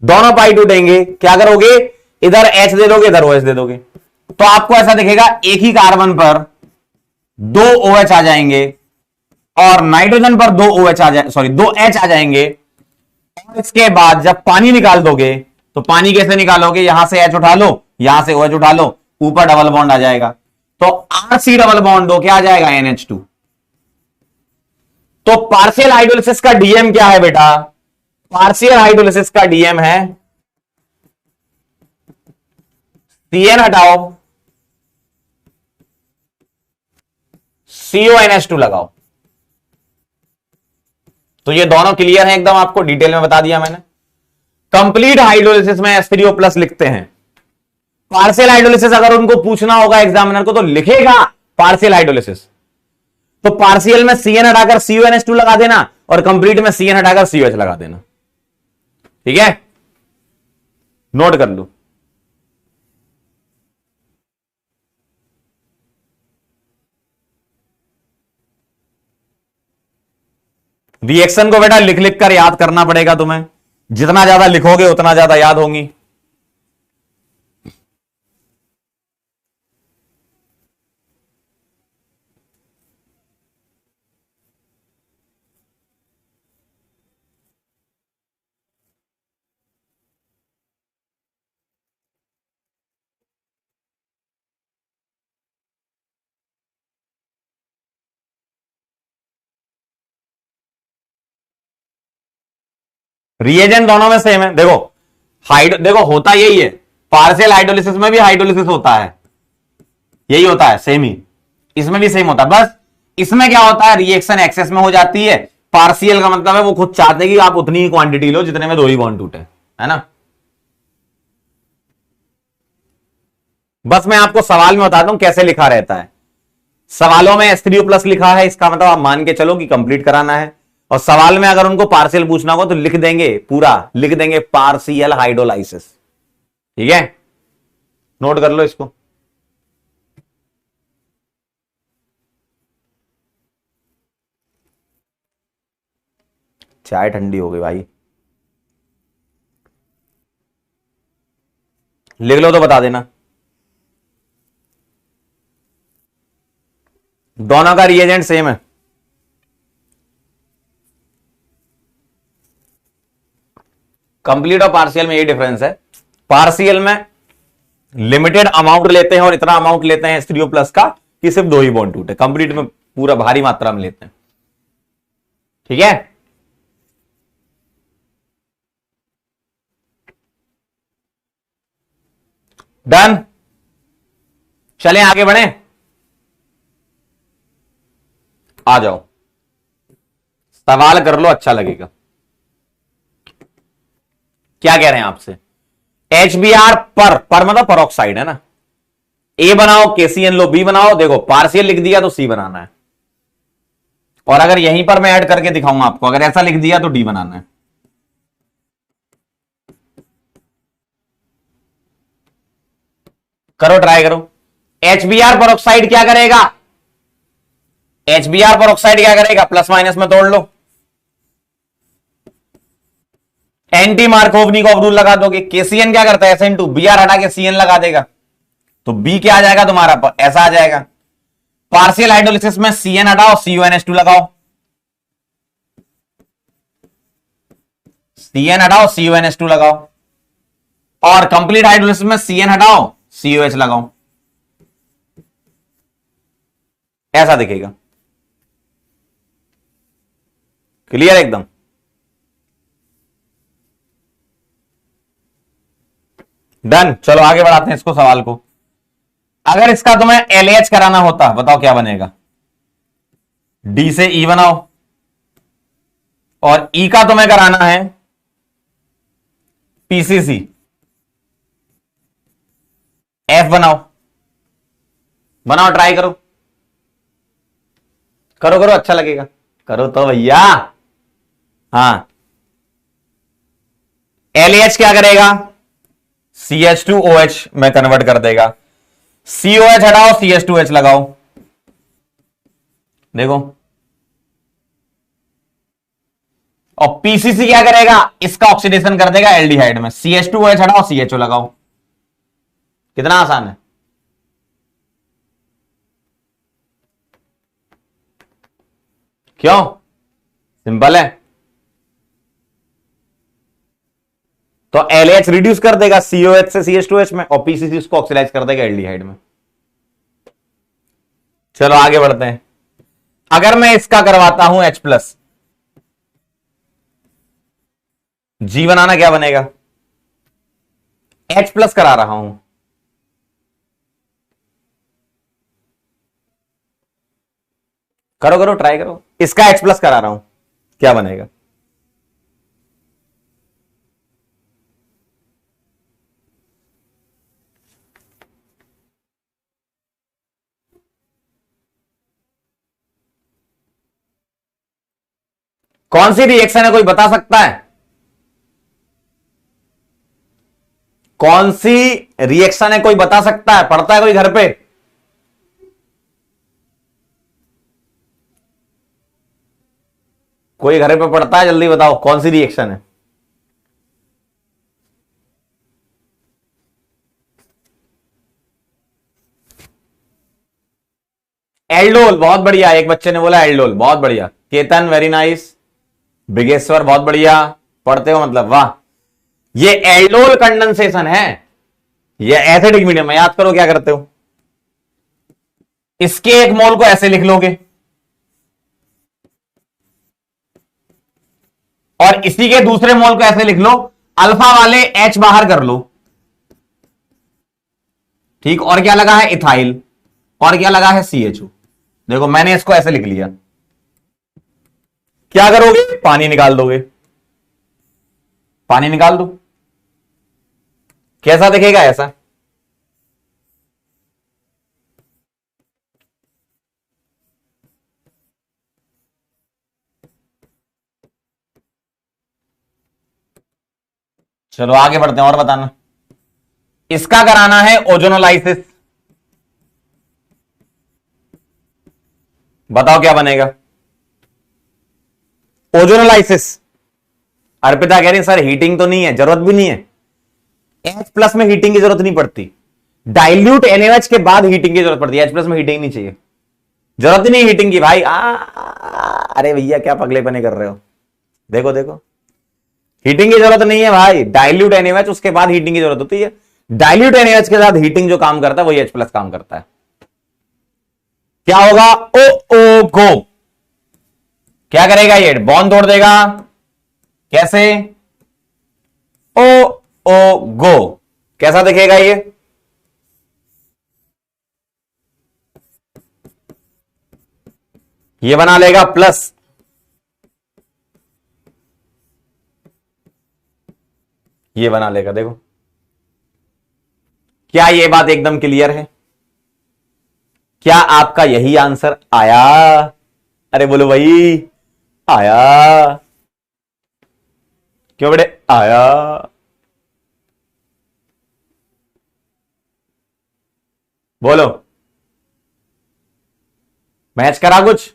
Speaker 2: दोनों पाई टूटेंगे। क्या करोगे? इधर H दे दोगे, इधर OH दे दोगे, तो आपको ऐसा दिखेगा एक ही कार्बन पर दो OH आ जाएंगे और नाइट्रोजन पर दो OH आ जाए, सॉरी दो H आ जाएंगे। और इसके बाद जब पानी निकाल दोगे तो पानी कैसे निकालोगे? यहां से H उठा लो, यहां से OH उठा लो, ऊपर डबल बॉन्ड आ जाएगा, तो RC डबल बॉन्ड दो, क्या आ जाएगा? NH2। तो पार्शियल हाइड्रोलिसिस का डीएम क्या है बेटा? पार्शियल हाइड्रोलिसिस का डीएम है CN हटाओ, CONH2 लगाओ। तो ये दोनों क्लियर हैं एकदम, आपको डिटेल में बता दिया मैंने। कंप्लीट हाइड्रोलिसिस में H3O+ लिखते हैं। पार्शियल हाइड्रोलिसिस अगर उनको पूछना होगा एग्जामिनर को तो लिखेगा पार्शियल हाइड्रोलिसिस, तो पार्शियल में CN हटाकर CONH2 लगा देना और कंप्लीट में CN हटाकर COH लगा देना। ठीक है, नोट कर लो। रिएक्शन को बेटा लिख लिख कर याद करना पड़ेगा तुम्हें, जितना ज्यादा लिखोगे उतना ज्यादा याद होंगी। रिएजेंट दोनों में सेम है। देखो होता यही है, पार्शियल हाइड्रोलिसिस में भी हाइड्रोलिसिस होता है, यही होता है, सेम ही इसमें भी सेम होता है। बस इसमें क्या होता है, रिएक्शन एक्सेस में हो जाती है। पार्शियल का मतलब है वो खुद चाहते हैं कि आप उतनी ही क्वांटिटी लो जितने में दो ही बॉन्ड टूटे, है ना। बस मैं आपको सवाल में बताता हूं कैसे लिखा रहता है। सवालों में H3O+ लिखा है, इसका मतलब आप मान के चलो कि कंप्लीट कराना है। और सवाल में अगर उनको पार्शियल पूछना होगा तो लिख देंगे, पूरा लिख देंगे पार्शियल हाइड्रोलाइसिस। ठीक है, नोट कर लो इसको। चाय ठंडी हो गई भाई, लिख लो तो बता देना। दोनों का रिएजेंट सेम है। कंप्लीट और पार्शियल में यही डिफरेंस है, पार्शियल में लिमिटेड अमाउंट लेते हैं और इतना अमाउंट लेते हैं H3O+ का कि सिर्फ दो ही बॉन्ड टूटे, कंप्लीट में पूरा भारी मात्रा में लेते हैं। ठीक है, डन। चलें आगे बढ़े, आ जाओ सवाल कर लो, अच्छा लगेगा। क्या कह रहे हैं आपसे? HBr पर मतलब परऑक्साइड है ना। A बनाओ, KCN लो, B बनाओ। देखो पार्शियल लिख दिया तो C बनाना है, और अगर यहीं पर मैं ऐड करके दिखाऊंगा आपको, अगर ऐसा लिख दिया तो D बनाना है। करो, ट्राई करो। HBr परऑक्साइड क्या करेगा? HBr परऑक्साइड क्या करेगा? प्लस माइनस में तोड़ लो, एंटी मार्कोवनिकोव रूल लगा दोगे। KCN क्या करता है? SN2, Br हटा के CN लगा देगा, तो B क्या आ जाएगा तुम्हारा पर? ऐसा आ जाएगा। पार्शियल हाइड्रोलिसिस में CN हटाओ, CONH2 लगाओ, CN हटाओ, CONH2 लगाओ। और कंप्लीट हाइड्रोलिसिस में CN हटाओ, COH लगाओ, ऐसा दिखेगा। क्लियर एकदम। डन। चलो आगे बढ़ाते हैं इसको, सवाल को। अगर इसका तुम्हें LH कराना होता, बताओ क्या बनेगा। D से E बनाओ, और E का तुम्हें कराना है PCC, F बनाओ, बनाओ, ट्राई करो, करो करो, अच्छा लगेगा, करो तो भैया। हाँ, LH क्या करेगा, CH2OH में कन्वर्ट कर देगा। COH हटाओ, CH2H लगाओ, देखो। और PCC क्या करेगा, इसका ऑक्सीडेशन कर देगा एल्डिहाइड में। CH2OH हटाओ, CHO लगाओ। कितना आसान है। क्यों, सिंपल है। तो LH रिड्यूस कर देगा COH से CH2H में, और PCC उसको ऑक्सीडाइज कर देगा एल्डिहाइड में। चलो आगे बढ़ते हैं। अगर मैं इसका करवाता हूं H+, G बनाना क्या बनेगा, H+ करा रहा हूं, करो करो, ट्राई करो। इसका H+ करा रहा हूं, क्या बनेगा। कौन सी रिएक्शन है, कोई बता सकता है। कौन सी रिएक्शन है, कोई बता सकता है, पढ़ता है कोई घर पे। कोई घर पे पढ़ता है, जल्दी बताओ कौन सी रिएक्शन है। एल्डोल, बहुत बढ़िया, एक बच्चे ने बोला एल्डोल, बहुत बढ़िया। केतन वेरी नाइस, बिगेश्वर बहुत बढ़िया, पढ़ते हो मतलब, वाह। ये एल्डोल कंडेंसेशन है, ये एसिडिक मीडियम है। याद करो क्या करते हो, इसके एक मोल को ऐसे लिख लोगे, और इसी के दूसरे मोल को ऐसे लिख लो, अल्फा वाले H बाहर कर लो, ठीक। और क्या लगा है, इथाइल, और क्या लगा है, CHO। देखो मैंने इसको ऐसे लिख लिया, क्या करोगे, पानी निकाल दोगे, पानी निकाल दो, कैसा दिखेगा, ऐसा। चलो आगे बढ़ते हैं, और बताना। इसका कराना है ओजोनोलाइसिस, बताओ क्या बनेगा, ओजोनोलाइसिस। अर्पिता कह रही सर हीटिंग तो नहीं है, जरूरत भी नहीं है, H+ में हीटिंग की जरूरत नहीं पड़ती। डाइल्यूट NaOH के बाद हीटिंग की जरूरत पड़ती है, H+ में हीटिंग नहीं चाहिए, जरूरत ही नहीं हीटिंग की भाई। अरे भैया क्या पगलेपने कर रहे हो, देखो देखो, हीटिंग की जरूरत नहीं है भाई। डाइल्यूट NaOH, उसके बाद हीटिंग की जरूरत होती है। डाइल्यूट NaOH के साथ हीटिंग जो काम करता है वही H+ काम करता है। क्या होगा, ओ गो, क्या करेगा, ये बॉन्ड तोड़ देगा, कैसे, ओ गो, कैसा दिखेगा ये बना लेगा प्लस, ये बना लेगा। देखो क्या ये बात एकदम क्लियर है, क्या आपका यही आंसर आया, अरे बोलो भाई, आया, क्यों बेटे आया, बोलो, मैच करा कुछ।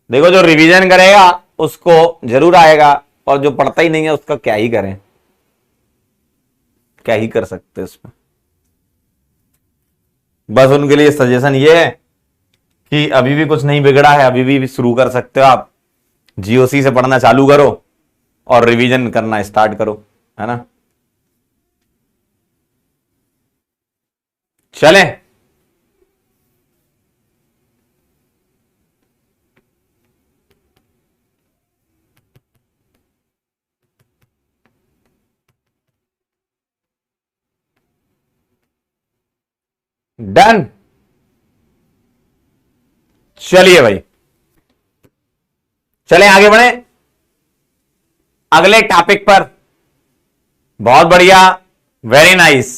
Speaker 2: देखो जो रिवीजन करेगा उसको जरूर आएगा, और जो पढ़ता ही नहीं है उसका क्या ही करें, क्या ही कर सकते इसमें। बस उनके लिए सजेशन ये है कि अभी भी कुछ नहीं बिगड़ा है, अभी भी शुरू कर सकते हो आप, GOC से पढ़ना चालू करो और रिवीजन करना स्टार्ट करो, है ना। चले, डन। चलिए भाई, चले आगे बढ़े अगले टॉपिक पर। बहुत बढ़िया, वेरी नाइस।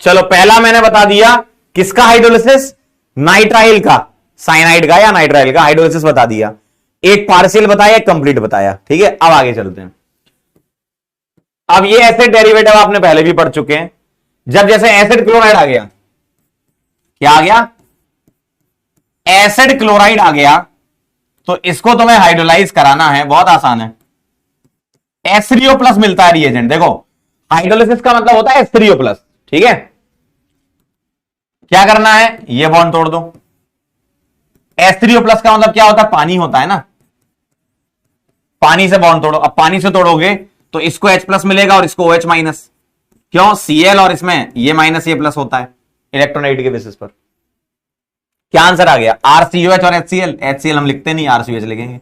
Speaker 2: चलो, पहला मैंने बता दिया किसका हाइड्रोलिसिस, नाइट्राइल का, साइनाइड का या नाइट्राइल का हाइड्रोलिसिस बता दिया। एक पार्शियल बताया, एक कंप्लीट बताया। ठीक है, अब आगे चलते हैं। अब ये एसिड डेरिवेटिव आपने पहले भी पढ़ चुके हैं। जब जैसे एसिड क्लोराइड आ गया, क्या आ गया, एसिड क्लोराइड आ गया, तो इसको तुम्हें हाइड्रोलाइज कराना है, बहुत आसान है। एसरीओ प्लस मिलता है रिएजेंट। देखो, हाइड्रोलिसिस का मतलब होता है एसरीओ प्लस। ठीक है, क्या करना है, ये बॉन्ड तोड़ दो। एसरीओ प्लस का मतलब क्या होता है, पानी होता है ना, पानी से बॉन्ड तोड़ो। अब पानी से तोड़ोगे तो इसको H प्लस मिलेगा और इसको OH माइनस। क्यों, Cl और इसमें ये माइनस ये प्लस होता है इलेक्ट्रोनाइट के बेसिस पर। क्या आंसर आ गया, RCOH और HCl। HCl हम लिखते नहीं, RCOH लिखेंगे।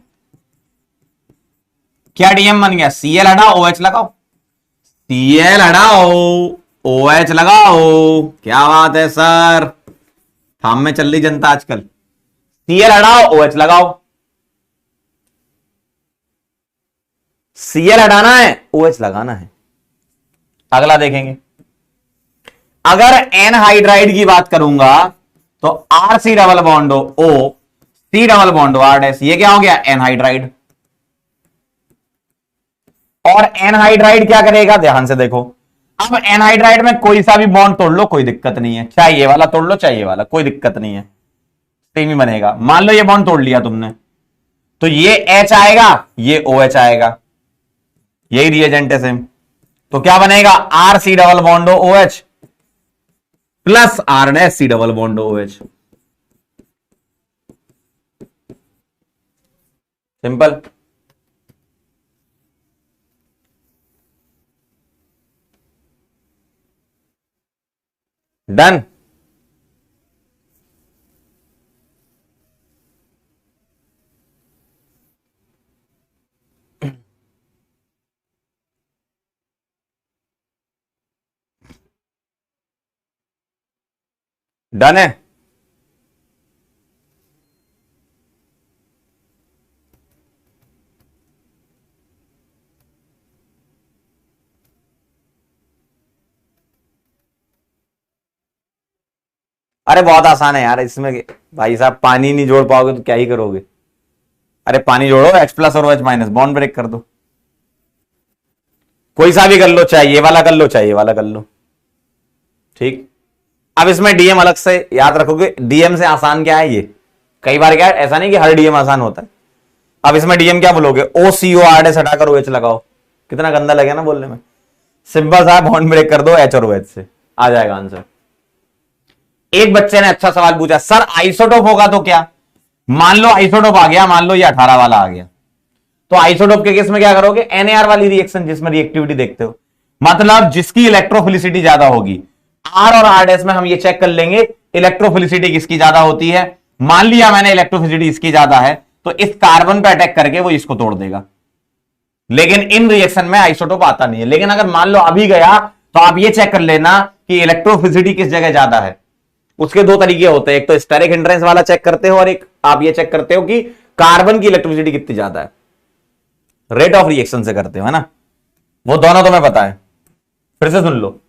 Speaker 2: क्या डीएम बन गया, Cl हटाओ OH लगाओ, Cl हटाओ OH लगाओ। क्या बात है सर, थाम में चल रही जनता आजकल। Cl हटाओ OH लगाओ, Cl हटाना है OH लगाना है। अगला देखेंगे, अगर एनहाइड्राइड की बात करूंगा तो RC double bond O, C double bond R dash, ये क्या हो गया, एनहाइड्राइड। और एनहाइड्राइड क्या करेगा, ध्यान से देखो। अब एनहाइड्राइड में कोई सा भी बॉन्ड तोड़ लो, कोई दिक्कत नहीं है। चाहे ये वाला तोड़ लो, चाहे ये वाला, कोई दिक्कत नहीं है, सेम ही बनेगा। मान लो ये बॉन्ड तोड़ लिया तुमने, तो ये H आएगा, ये OH आएगा, यही रिएजेंट है सेम। तो क्या बनेगा, RC double bond OH plus R dash C double bond OH। Simple. Done. Done है। अरे बहुत आसान है यार इसमें, भाई साहब पानी नहीं जोड़ पाओगे तो क्या ही करोगे। अरे पानी जोड़ो, H प्लस और OH माइनस, बॉन्ड ब्रेक कर दो। कोई सा भी कर लो, चाहे ये वाला कर लो, चाहे ये वाला कर लो। ठीक, अब इसमें डीएम अलग से याद रखोगे। डीएम से आसान क्या है, ये कई बार क्या है, ऐसा नहीं कि हर डीएम आसान होता है। अब इसमें डीएम क्या बोलोगे, OCO R हटाकर OH लगाओ। कितना गंदा लगे ना बोलने में। सिंपल सा बॉन्ड ब्रेक कर दो H और OH से, आ जाएगा आंसर। एक बच्चे ने अच्छा सवाल पूछा, सर आइसोटोप होगा तो क्या। मान लो आइसोटोप आ गया, मान लो ये 18 वाला आ गया, तो आइसोटोप के केस में क्या करोगे, NAR वाली रिएक्शन जिसमें रिएक्टिविटी देखते हो, मतलब जिसकी इलेक्ट्रोफिलिसिटी ज्यादा होगी। R और R डैश में हम ये चेक कर लेंगे इलेक्ट्रोफिलिसिटी किसकी ज्यादा होती है। मान लिया मैंने इलेक्ट्रोफिलिसिटी इसकी ज्यादा है, तो इस कार्बन पे अटैक करके वो इसको तोड़ देगा। लेकिन इन रिएक्शन में आइसोटोप आता नहीं है। लेकिन अगर मान लो अभी गया, तो आप ये चेक कर लेना कि इलेक्ट्रोफिलिसिटी किस जगह ज्यादा है। उसके दो तरीके होते हैं, एक तो स्टेरिक हिंड्रेंस वाला चेक करते हो, और एक आप ये चेक करते हो कि कार्बन की इलेक्ट्रोफिलिसिटी कितनी ज्यादा है, रेट ऑफ रिएक्शन से करते हो, है ना। वो दोनों तुम्हें पता है, फिर से सुन लो।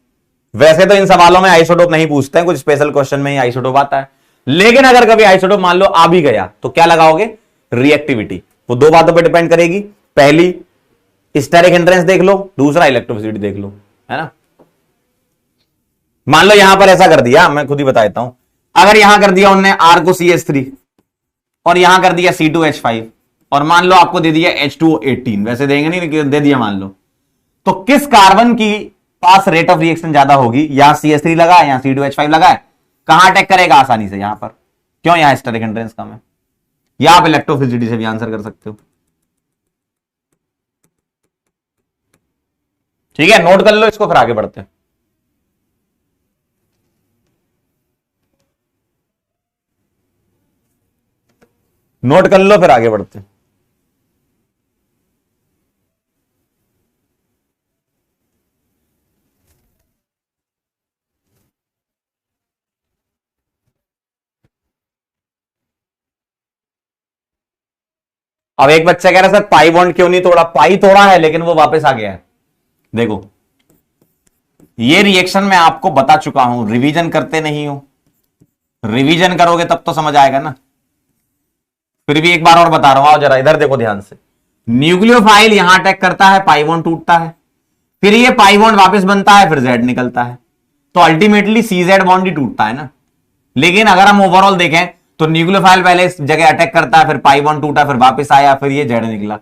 Speaker 2: वैसे तो इन सवालों में आइसोटोप नहीं पूछते हैं, कुछ स्पेशल क्वेश्चन में ही आइसोटोप आता है। लेकिन अगर कभी आइसोटोप मान लो आ भी गया, तो क्या लगाओगे, रिएक्टिविटी। वो दो बातों पर डिपेंड करेगी, पहली स्टेरिक हिंड्रेंस देख लो, दूसरा इलेक्ट्रोफिलिसिटी देख लो, है ना। मान लो यहां पर ऐसा कर दिया, मैं खुद ही बता देता हूं। अगर यहां कर दिया उनने R को CH3 और यहां कर दिया C2H5, और मान लो आपको दे दिया H2O18, वैसे देंगे नहीं, दे दिया मान लो, तो किस कार्बन की पास रेट ऑफ रिएक्शन ज्यादा होगी। यहां CH3 लगा है, यहां C2H5 लगा है, कहां अटैक करेगा आसानी से, यहां पर। क्यों, यहां स्टेरिक हिंड्रेंस कम है। या आप इलेक्ट्रोफिलिसिटी से भी आंसर कर सकते हो। ठीक है, नोट कर लो इसको, फिर आगे बढ़ते हैं। नोट कर लो, फिर आगे बढ़ते हैं। अब एक बच्चा कह रहा है सर पाई बॉन्ड क्यों नहीं तोड़ा? पाई तोड़ा है लेकिन वो वापस आ गया है। देखो ये रिएक्शन मैं आपको बता चुका हूं, रिवीजन करते नहीं हो। रिवीजन करोगे तब तो समझ आएगा ना। फिर भी एक बार और बता रहा हूं, आओ जरा इधर देखो ध्यान से। न्यूक्लियोफाइल यहां अटैक करता है, पाई बॉन्ड टूटता है, फिर ये पाई बॉन्ड वापस बनता है, फिर जेड निकलता है, तो अल्टीमेटली सी जेड बॉन्ड ही टूटता है ना। लेकिन अगर हम ओवरऑल देखें तो न्यूक्लियोफाइल पहले इस जगह अटैक करता है, फिर पाई बॉन्ड टूटा, फिर वापस आया, फिर ये जेड निकला।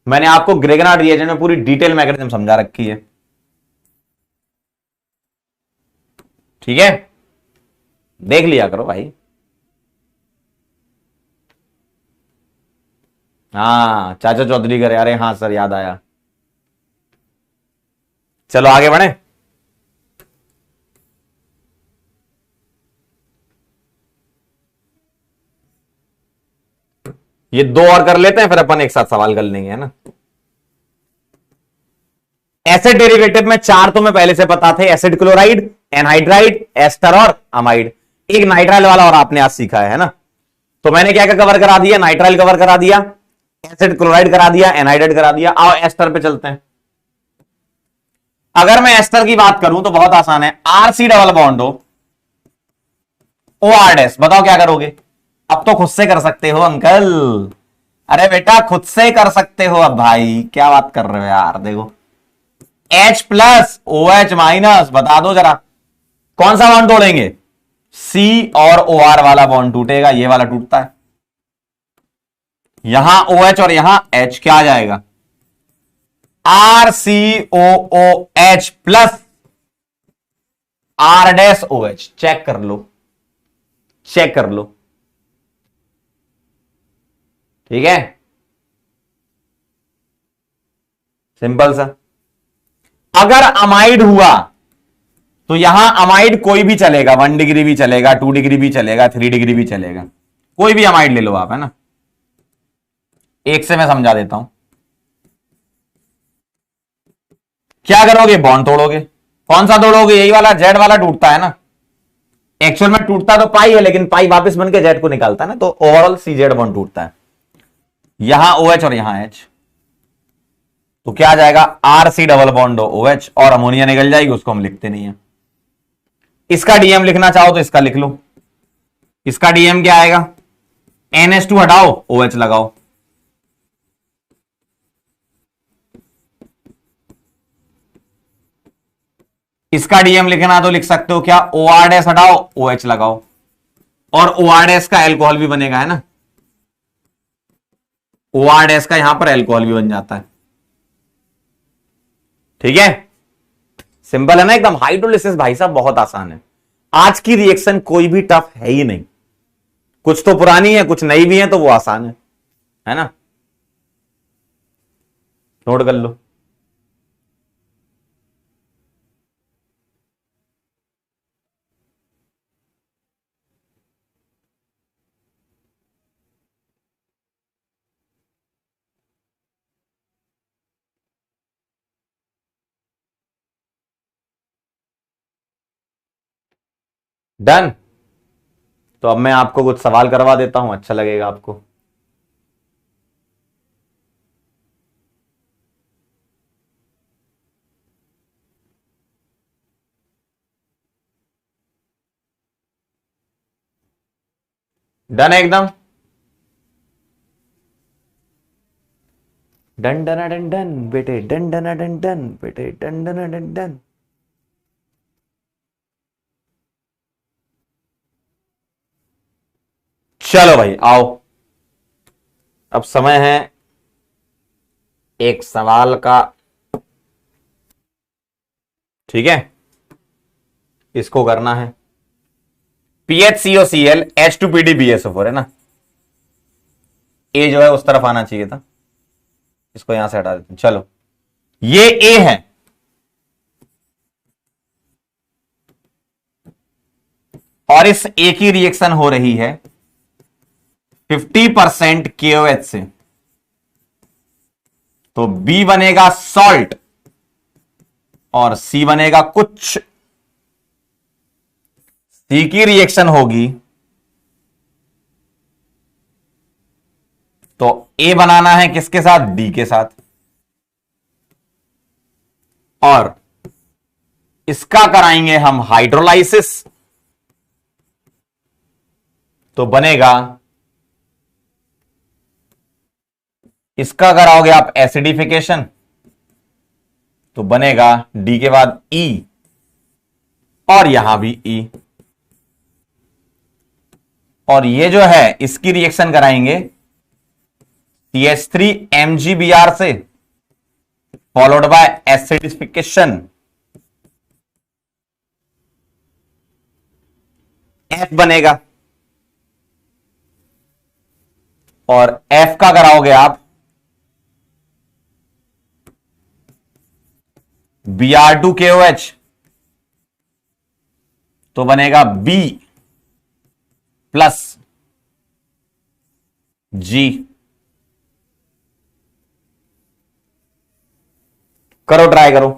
Speaker 2: मैंने आपको ग्रेगनार्ड रिएजेंट में पूरी डिटेल मैकेनिज्म समझा रखी है, ठीक है, देख लिया करो भाई। हाँ चाचा चौधरी करे, अरे हाँ सर याद आया। चलो आगे बढ़े। ये दो और कर लेते हैं, फिर अपन एक साथ सवाल कर लेंगे, है ना। एसिड डेरिवेटिव में चार तो मैं पहले से पता थे, एसिड क्लोराइड, एनहाइड्राइड, एस्टर और अमाइड। एक नाइट्राइल वाला और आपने आज सीखा है ना। तो मैंने क्या क्या कवर करा दिया? नाइट्राइल कवर करा दिया, एसिड क्लोराइड करा दिया, एनहाइड्राइड करा दिया। आओ एस्टर पे चलते हैं। अगर मैं एस्टर की बात करूं तो बहुत आसान है, आरसी डबल बॉन्ड हो, ओ आर डैश, बताओ क्या करोगे? अब तो खुद से कर सकते हो अंकल, अरे बेटा खुद से कर सकते हो। अब भाई क्या बात कर रहे हो यार, देखो H plus O H minus, बता दो जरा कौन सा बॉन्ड तोड़ेंगे? C और ओ आर वाला बॉन्ड टूटेगा, ये वाला टूटता है। यहां OH और यहां H, क्या आ जाएगा? RCOOH plus R dash OH। Check कर लो, चेक कर लो, ठीक है, सिंपल सा। अगर अमाइड हुआ तो यहां अमाइड कोई भी चलेगा, 1 डिग्री भी चलेगा, 2 डिग्री भी चलेगा, 3 डिग्री भी चलेगा, कोई भी अमाइड ले लो आप, है ना। एक से मैं समझा देता हूं। क्या करोगे? बॉन्ड तोड़ोगे। कौन सा तोड़ोगे? यही वाला, जेड वाला टूटता है ना। एक्चुअल में टूटता तो पाई है, लेकिन पाई वापस बन के जेड को निकालता है ना, तो ओवरऑल सी जेड बॉन्ड टूटता है। यहां ओ एच और यहां एच, तो क्या आ जाएगा? R C double bond O H, और अमोनिया निकल जाएगी, उसको हम लिखते नहीं है। इसका डीएम लिखना चाहो तो इसका लिख लो। इसका डीएम क्या आएगा? NH2 हटाओ, OH लगाओ। इसका डीएम लिखना तो लिख सकते हो क्या? OR डैश हटाओ, OH लगाओ, और OR डैश का एल्कोहल भी बनेगा, है ना। OR डैश का यहां पर एल्कोहल भी बन जाता है, ठीक है। सिंपल है ना एकदम। हाइड्रोलिसिस भाई साहब बहुत आसान है। आज की रिएक्शन कोई भी टफ है ही नहीं, कुछ तो पुरानी है, कुछ नई भी है, तो वो आसान है ना। नोट कर लो। डन। तो अब मैं आपको कुछ सवाल करवा देता हूं, अच्छा लगेगा आपको। डन है एकदम। डन डन डन डन बेटे, डन डन डन डन बेटे, डन डन डन डन। चलो भाई आओ, अब समय है एक सवाल का, ठीक है। इसको करना है PHCOCl H2PDBSO4, है ना। ए जो है उस तरफ आना चाहिए था, इसको यहां से हटा देते हैं। चलो ये ए है, और इस ए की रिएक्शन हो रही है 50% KOH से, तो B बनेगा सॉल्ट और C बनेगा कुछ। C की रिएक्शन होगी तो A बनाना है किसके साथ? D के साथ। और इसका कराएंगे हम हाइड्रोलाइसिस, तो बनेगा, इसका कराओगे आप एसिडिफिकेशन तो बनेगा D के बाद E, और यहां भी E। और ये जो है इसकी रिएक्शन कराएंगे CH3 MgBr से, फॉलोड बाय एसिडिफिकेशन, F बनेगा। और F का कराओगे आप Br2KOH तो बनेगा B प्लस G। करो, ट्राई करो।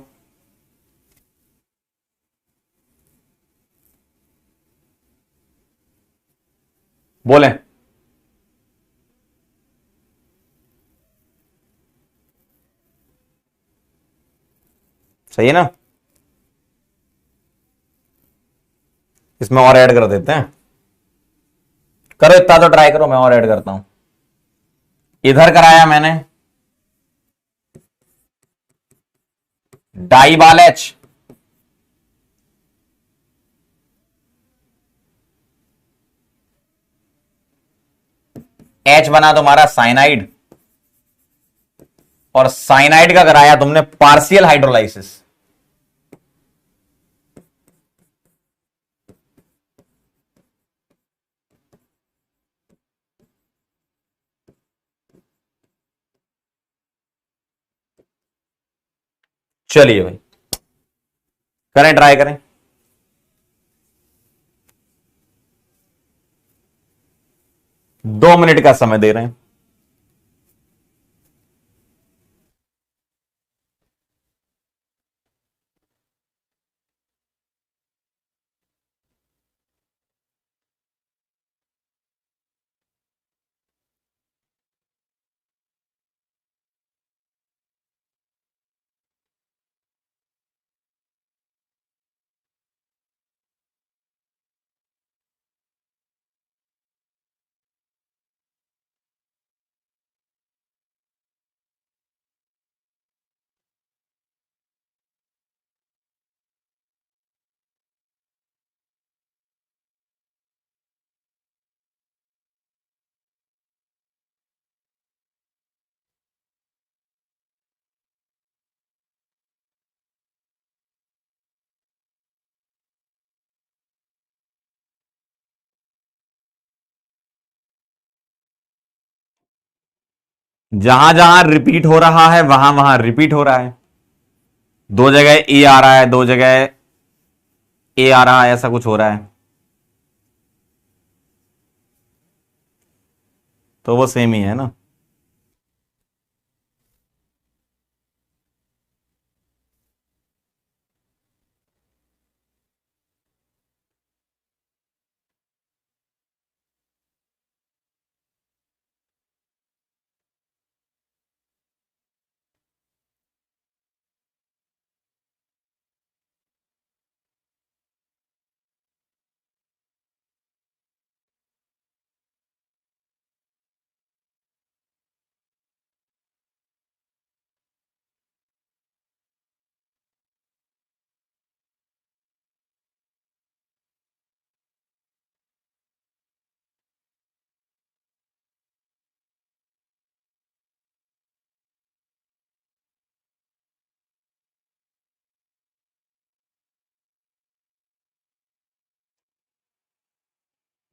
Speaker 2: बोले सही है ना? इसमें और ऐड कर देते हैं। करो, इतना तो ट्राई करो, मैं और ऐड करता हूं। इधर कराया मैंने डाइबाल H, H बना तुम्हारा साइनाइड, और साइनाइड का कराया तुमने पार्शियल हाइड्रोलाइसिस। चलिए भाई, करें, ट्राई करें। दो मिनट का समय दे रहे हैं। जहां जहां रिपीट हो रहा है वहां वहां रिपीट हो रहा है। दो जगह ए आ रहा है, दो जगह ए आ रहा है, ऐसा कुछ हो रहा है, तो वो सेम ही है ना।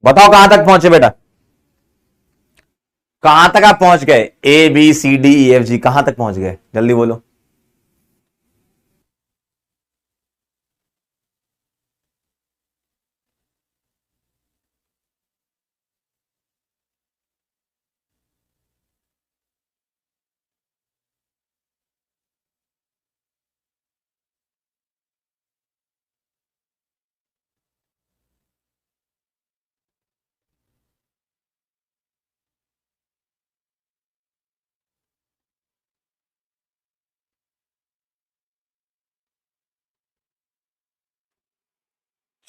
Speaker 2: बताओ कहां तक पहुंचे बेटा, कहां तक आप पहुंच गए? ABCDEFG कहां तक पहुंच गए, जल्दी बोलो।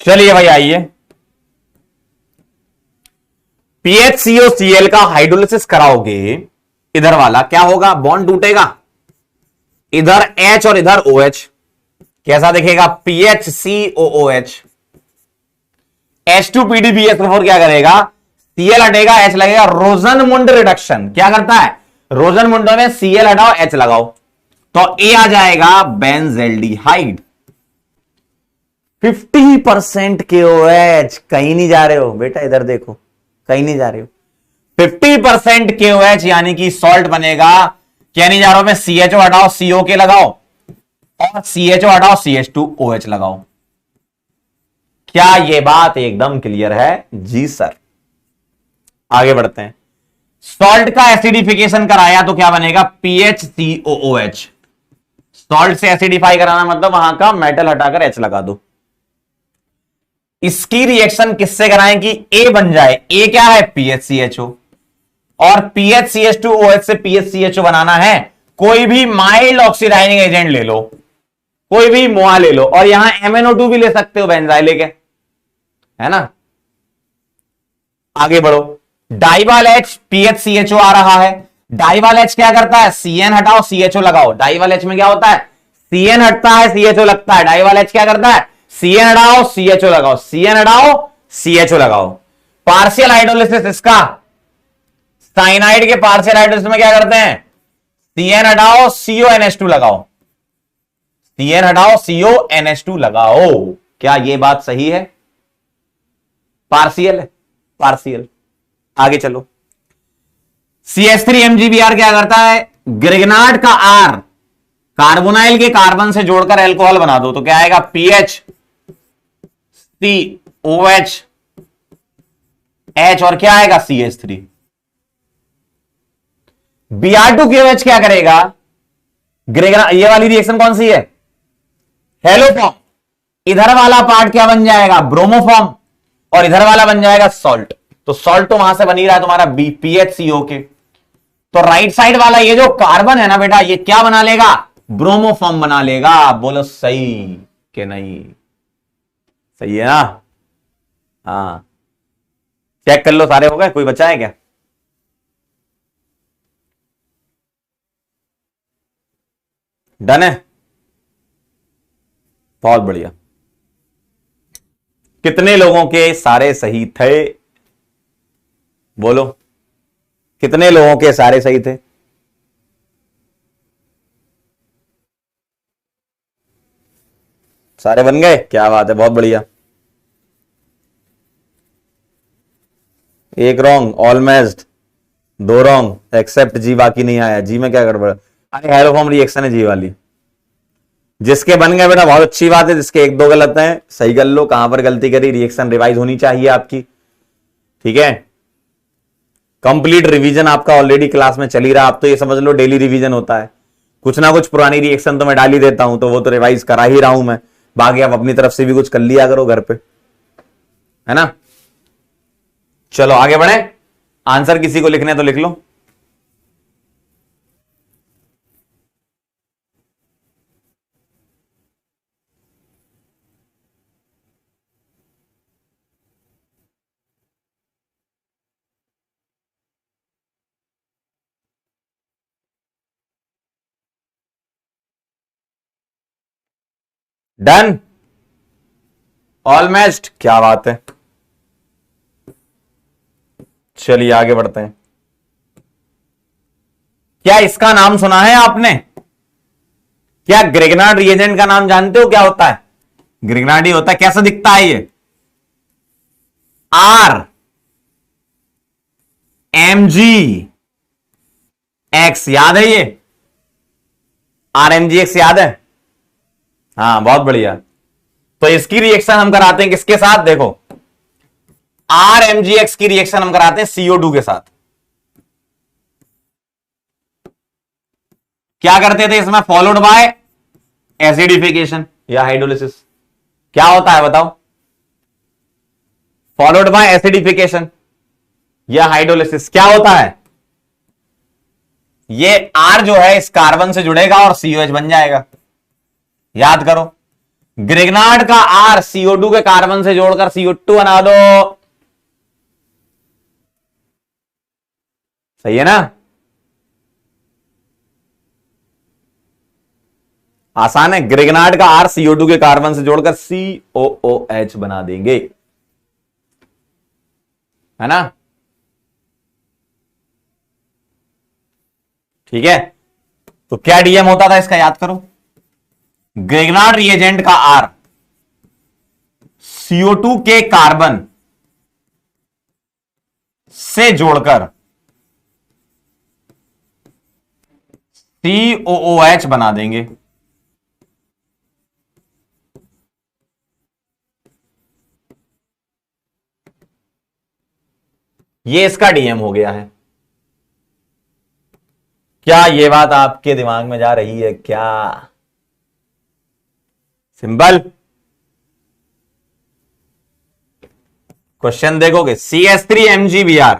Speaker 2: चलिए भाई आइए, PHCOCl का हाइड्रोलिसिस कराओगे, इधर वाला क्या होगा, बॉन्ड टूटेगा, इधर H और इधर OH, कैसा दिखेगा, PHCOOH। H2PDBS4 क्या करेगा, Cl हटेगा, H लगेगा, रोजनमुंड रिडक्शन। क्या करता है, रोजनमुंडो में Cl हटाओ, H लगाओ, तो A आ जाएगा बेंजेल्डिहाइड। 50% KOH, कहीं नहीं जा रहे हो बेटा, इधर देखो, कहीं नहीं जा रहे हो। 50% KOH यानी कि सॉल्ट बनेगा। क्या नहीं जा रहा हूं मैं, CHO हटाओ, COK लगाओ, और CHO हटाओ, CH2OH लगाओ। क्या यह बात एकदम क्लियर है? जी सर। आगे बढ़ते हैं। सॉल्ट का एसिडिफिकेशन कराया तो क्या बनेगा, PHCOOH। सॉल्ट से एसिडिफाई कराना मतलब वहां का मेटल हटाकर H लगा दो। इसकी रिएक्शन किससे कराएं कि A बन जाए, A क्या है, PHCHO, और PHCH2OH से PHCHO बनाना है। कोई भी माइल्ड ऑक्सीडाइजिंग एजेंट ले लो, कोई भी मोआ ले लो, और यहां MnO2 भी ले सकते हो बेंजाइलिक है, है ना। आगे बढ़ो, डाइवाल H PHCHO आ रहा है। डाइवाल H क्या करता है, CN हटाओ, CHO लगाओ। डाइवाल H में क्या होता है, CN हटता है, CHO लगता है। डाइवाल H क्या करता है, CN हटाओ, CHO लगाओ, CN हटाओ, CHO लगाओ। पार्शियल हाइड्रोलिसिस इसका, साइनाइड के पार्शियल हाइड्रोलिसिस में क्या करते हैं, CN हटाओ, CONH2 लगाओ, CN हटाओ, CONH2 लगाओ। क्या यह बात सही है? पार्शियल है, पार्शियल। आगे चलो, CH3MgBr क्या करता है, ग्रिग्नार्ड का R कार्बोनाइल के कार्बन से जोड़कर एल्कोहल बना दो, तो क्या आएगा, PHCOH H, और क्या आएगा, CH3। Br2KOH क्या करेगा, ये वाली रिएक्शन कौन सी है, हेलोफॉर्म। इधर वाला पार्ट क्या बन जाएगा, ब्रोमोफॉर्म, और इधर वाला बन जाएगा सॉल्ट। तो सॉल्ट तो वहां से बन ही रहा है तुम्हारा PHCOK। तो राइट साइड वाला ये जो कार्बन है ना बेटा, ये क्या बना लेगा, ब्रोमोफॉर्म बना लेगा। बोलो सही कि नहीं? सही है ना। हाँ, चेक कर लो, सारे हो गए, कोई बचा है क्या? डन है, बहुत बढ़िया। कितने लोगों के सारे सही थे, बोलो, कितने लोगों के सारे सही थे? सारे बन गए, क्या बात है, बहुत बढ़िया। एक रॉन्ग, ऑलमोस्ट, दो रॉन्ग, एक्सेप्ट जी, बाकी नहीं आया। जी में क्या गड़बड़, अरे हेलोफॉर्म रिएक्शन है जी वाली। जिसके बन गए बेटा बहुत अच्छी बात है, जिसके एक दो गलत हैं सही कर लो, कहां पर गलती करी, रिएक्शन रिवाइज होनी चाहिए आपकी, ठीक है। कंप्लीट रिवीजन आपका ऑलरेडी क्लास में चल ही रहा, आप तो ये समझ लो डेली रिवीजन होता है। कुछ ना कुछ पुरानी रिएक्शन तो मैं डाल ही देता हूं, तो वो तो रिवाइज करा ही रहा हूं मैं। बाकी आप अपनी तरफ से भी कुछ कर लिया करो घर पे, है ना। चलो आगे बढ़े, आंसर किसी को लिखने तो लिख लो। डन, ऑलमोस्ट, क्या बात है। चलिए आगे बढ़ते हैं। क्या इसका नाम सुना है आपने? क्या ग्रिग्नार्ड रिएजेंट का नाम जानते हो क्या होता है? ग्रिग्नार्ड ही होता है। कैसा दिखता है ये? RMgX, याद है ये? RMgX याद है? हाँ, बहुत बढ़िया। तो इसकी रिएक्शन हम कराते हैं किसके साथ, देखो, RMgX की रिएक्शन हम कराते हैं CO2 के साथ। क्या करते थे इसमें, फॉलोड बाय एसिडिफिकेशन या हाइड्रोलिसिस। क्या होता है बताओ, फॉलोड बाय एसिडिफिकेशन या हाइड्रोलिसिस क्या होता है? ये R जो है इस कार्बन से जुड़ेगा और COH बन जाएगा। याद करो, ग्रिग्नार्ड का आर CO2 के कार्बन से जोड़कर CO2 बना दो। सही है ना? आसान है। ग्रिग्नार्ड का आर CO2 के कार्बन से जोड़कर COOH बना देंगे, है ना? ठीक है, तो क्या डीएम होता था इसका याद करो। ग्रिग्नार्ड रिएजेंट का आर CO2 के कार्बन से जोड़कर COOH बना देंगे। ये इसका डीएम हो गया है। क्या ये बात आपके दिमाग में जा रही है क्या? सिंपल क्वेश्चन देखोगे, CH3MgBr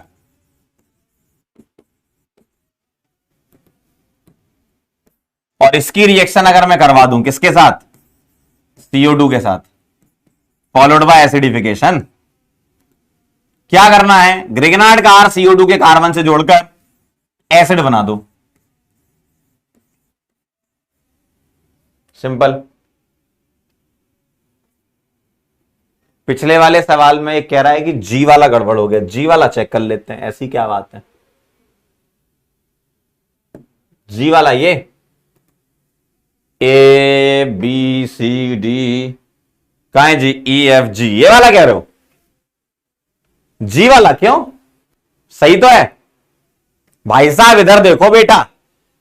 Speaker 2: और इसकी रिएक्शन अगर मैं करवा दूं किसके साथ? CO2 के साथ, फॉलोड बाय एसिडिफिकेशन। क्या करना है? ग्रिग्नार्ड का आर CO2 के कार्बन से जोड़कर एसिड बना दो। सिंपल। पिछले वाले सवाल में एक कह रहा है कि जी वाला गड़बड़ हो गया, जी वाला चेक कर लेते हैं। ऐसी क्या बात है? जी वाला ये ABCD कहां है जी? EFG ये वाला कह रहे हो? जी वाला क्यों? सही तो है भाई साहब। इधर देखो बेटा,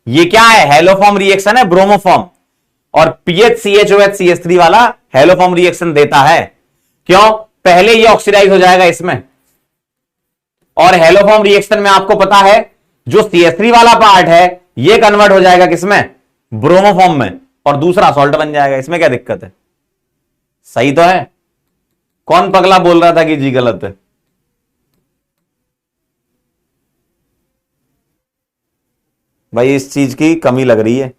Speaker 2: ये क्या है? हेलोफॉर्म रिएक्शन है, ब्रोमोफॉर्म। और PHCHOH CH3 वाला हेलोफॉर्म रिएक्शन देता है। क्यों? पहले ये ऑक्सीडाइज हो जाएगा इसमें, और हेलोफॉर्म रिएक्शन में आपको पता है जो CH3 वाला पार्ट है ये कन्वर्ट हो जाएगा किसमें? ब्रोमोफॉर्म में, और दूसरा सॉल्ट बन जाएगा। इसमें क्या दिक्कत है? सही तो है। कौन पगला बोल रहा था कि जी गलत है? भाई इस चीज की कमी लग रही है।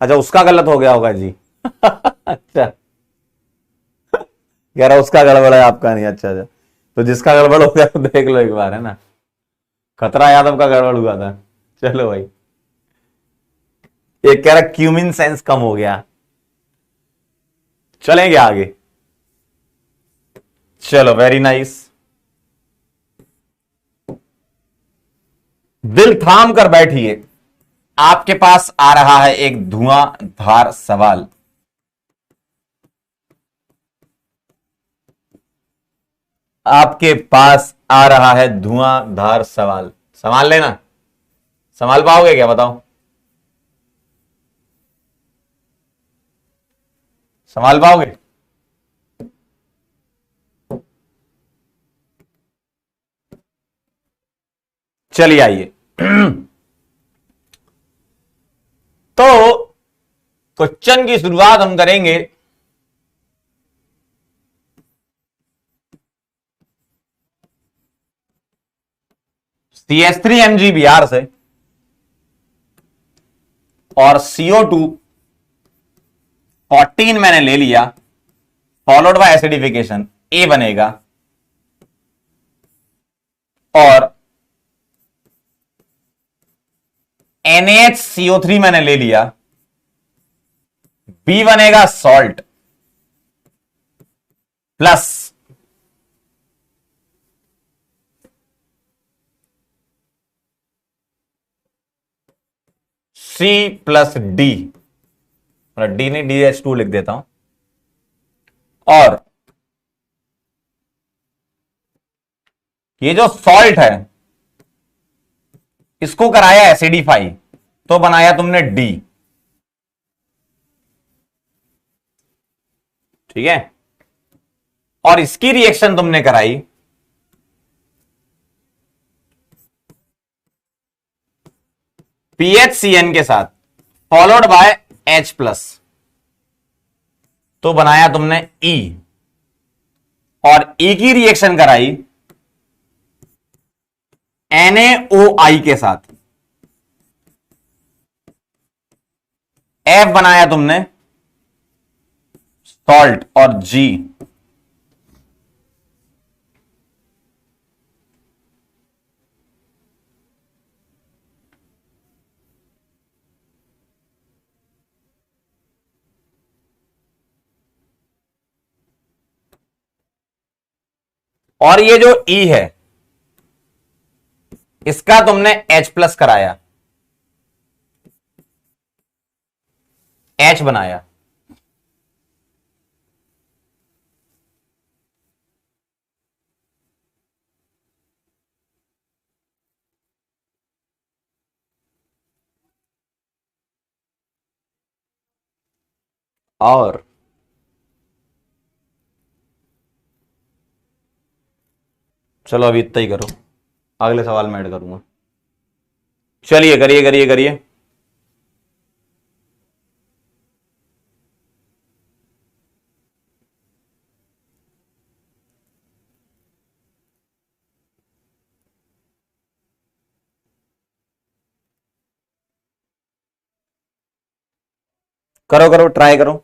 Speaker 2: अच्छा, उसका गलत हो गया होगा जी। अच्छा, कह रहा उसका गड़बड़ है, आपका नहीं। अच्छा अच्छा, तो जिसका गड़बड़ हो गया तो देख लो एक बार, है ना? खतरा यादव का गड़बड़ हुआ था। चलो भाई, एक कह रहा क्यूमिन सेंस कम हो गया। चलेंगे आगे। चलो, वेरी नाइस। दिल थाम कर बैठिए, आपके पास आ रहा है एक धुआंधार सवाल। आपके पास आ रहा है धुआंधार सवाल। संभाल लेना। संभाल पाओगे क्या? बताओ, संभाल पाओगे? चलिए आइए। तो क्वेश्चन की शुरुआत हम करेंगे CH3MgBr से, और CO2 14 मैंने ले लिया, फॉलोड बाय एसिडिफिकेशन, A बनेगा। और NaHCO3 मैंने ले लिया, B बनेगा salt, plus C plus D, मतलब D नहीं, DH2 लिख देता हूं। और ये जो सॉल्ट है इसको कराया एसिडिफाई, तो बनाया तुमने D। ठीक है, और इसकी रिएक्शन तुमने कराई PHCN के साथ, फॉलोड बाय H प्लस, तो बनाया तुमने E। और E की रिएक्शन कराई NaOI के साथ F बनाया तुमने सॉल्ट और G, और ये जो E है इसका तुमने H प्लस कराया, H बनाया, और चलो अभी इतना ही करो, अगले सवाल में ऐड करूंगा। चलिए करिए करिए करिए। करो करो, ट्राई करो।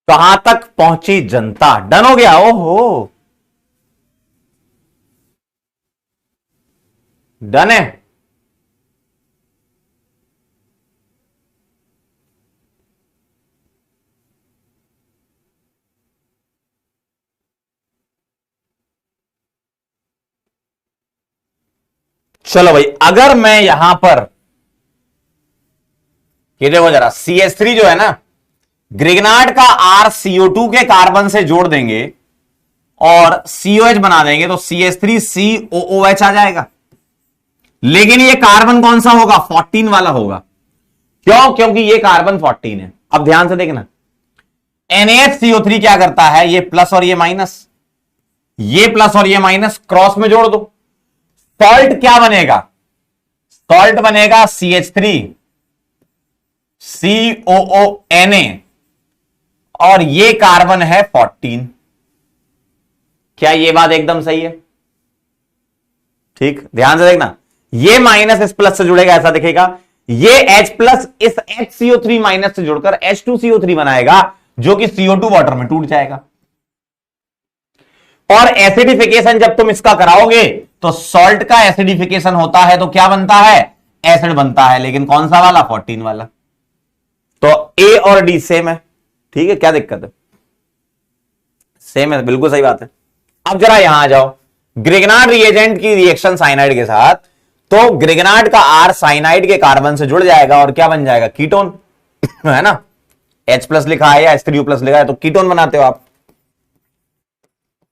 Speaker 2: कहां तक पहुंची जनता? डन हो गया? ओहो, डन है। चलो भाई, अगर मैं यहां पर ये देखो जरा, CH3 जो है ना, ग्रिगनार्ड का R CO2 के कार्बन से जोड़ देंगे और COH बना देंगे तो CH3COOH आ जाएगा। लेकिन ये कार्बन कौन सा होगा? 14 वाला होगा। क्यों? क्योंकि ये कार्बन 14 है। अब ध्यान से देखना, NaHCO3 क्या करता है? ये प्लस और ये माइनस, ये प्लस और ये माइनस क्रॉस में जोड़ दो, सॉल्ट क्या बनेगा? सॉल्ट बनेगा CH3COONA, और ये कार्बन है 14। क्या ये बात एकदम सही है? ठीक, ध्यान से देखना, ये माइनस इस प्लस से जुड़ेगा, ऐसा दिखेगा। ये H प्लस इस HCO3 माइनस से जुड़कर H2CO3 बनाएगा, जो कि CO2 वाटर में टूट जाएगा। और एसिडिफिकेशन जब तुम इसका कराओगे तो सॉल्ट का एसिडिफिकेशन होता है तो क्या बनता है? एसिड बनता है। लेकिन कौन सा वाला? 14 वाला। तो A और D सेम है। ठीक है, क्या दिक्कत है? सेम है, बिल्कुल सही बात है। अब जरा यहां आ जाओ, ग्रिगनार्ड रिएजेंट की रिएक्शन साइनाइड के साथ, तो ग्रिगनार्ड का R साइनाइड के कार्बन से जुड़ जाएगा और क्या बन जाएगा? कीटोन है ना। H प्लस लिखा है या H3O प्लस लिखा है तो कीटोन बनाते हो आप,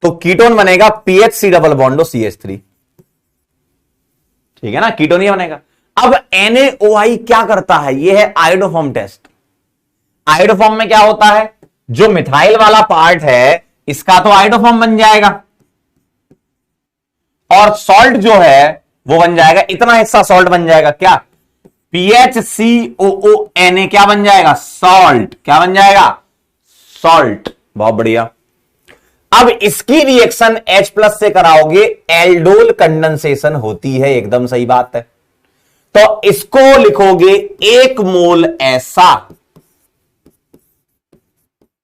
Speaker 2: तो कीटोन बनेगा PHC डबल बॉन्डो CH3। ठीक है ना, कीटोन ही बनेगा। अब NaOI क्या करता है? ये है आयोडोफॉर्म टेस्ट। आयोडोफॉर्म में क्या होता है? जो मिथाइल वाला पार्ट है इसका तो आयोडोफॉर्म बन जाएगा, और सॉल्ट जो है वो बन जाएगा, इतना हिस्सा सॉल्ट बन जाएगा। क्या? PHCOONA क्या बन जाएगा? सॉल्ट। क्या बन जाएगा? सॉल्ट। बहुत बढ़िया। अब इसकी रिएक्शन H प्लस से कराओगे, एल्डोल कंडेंसेशन होती है। एकदम सही बात है। तो इसको लिखोगे 1 मोल ऐसा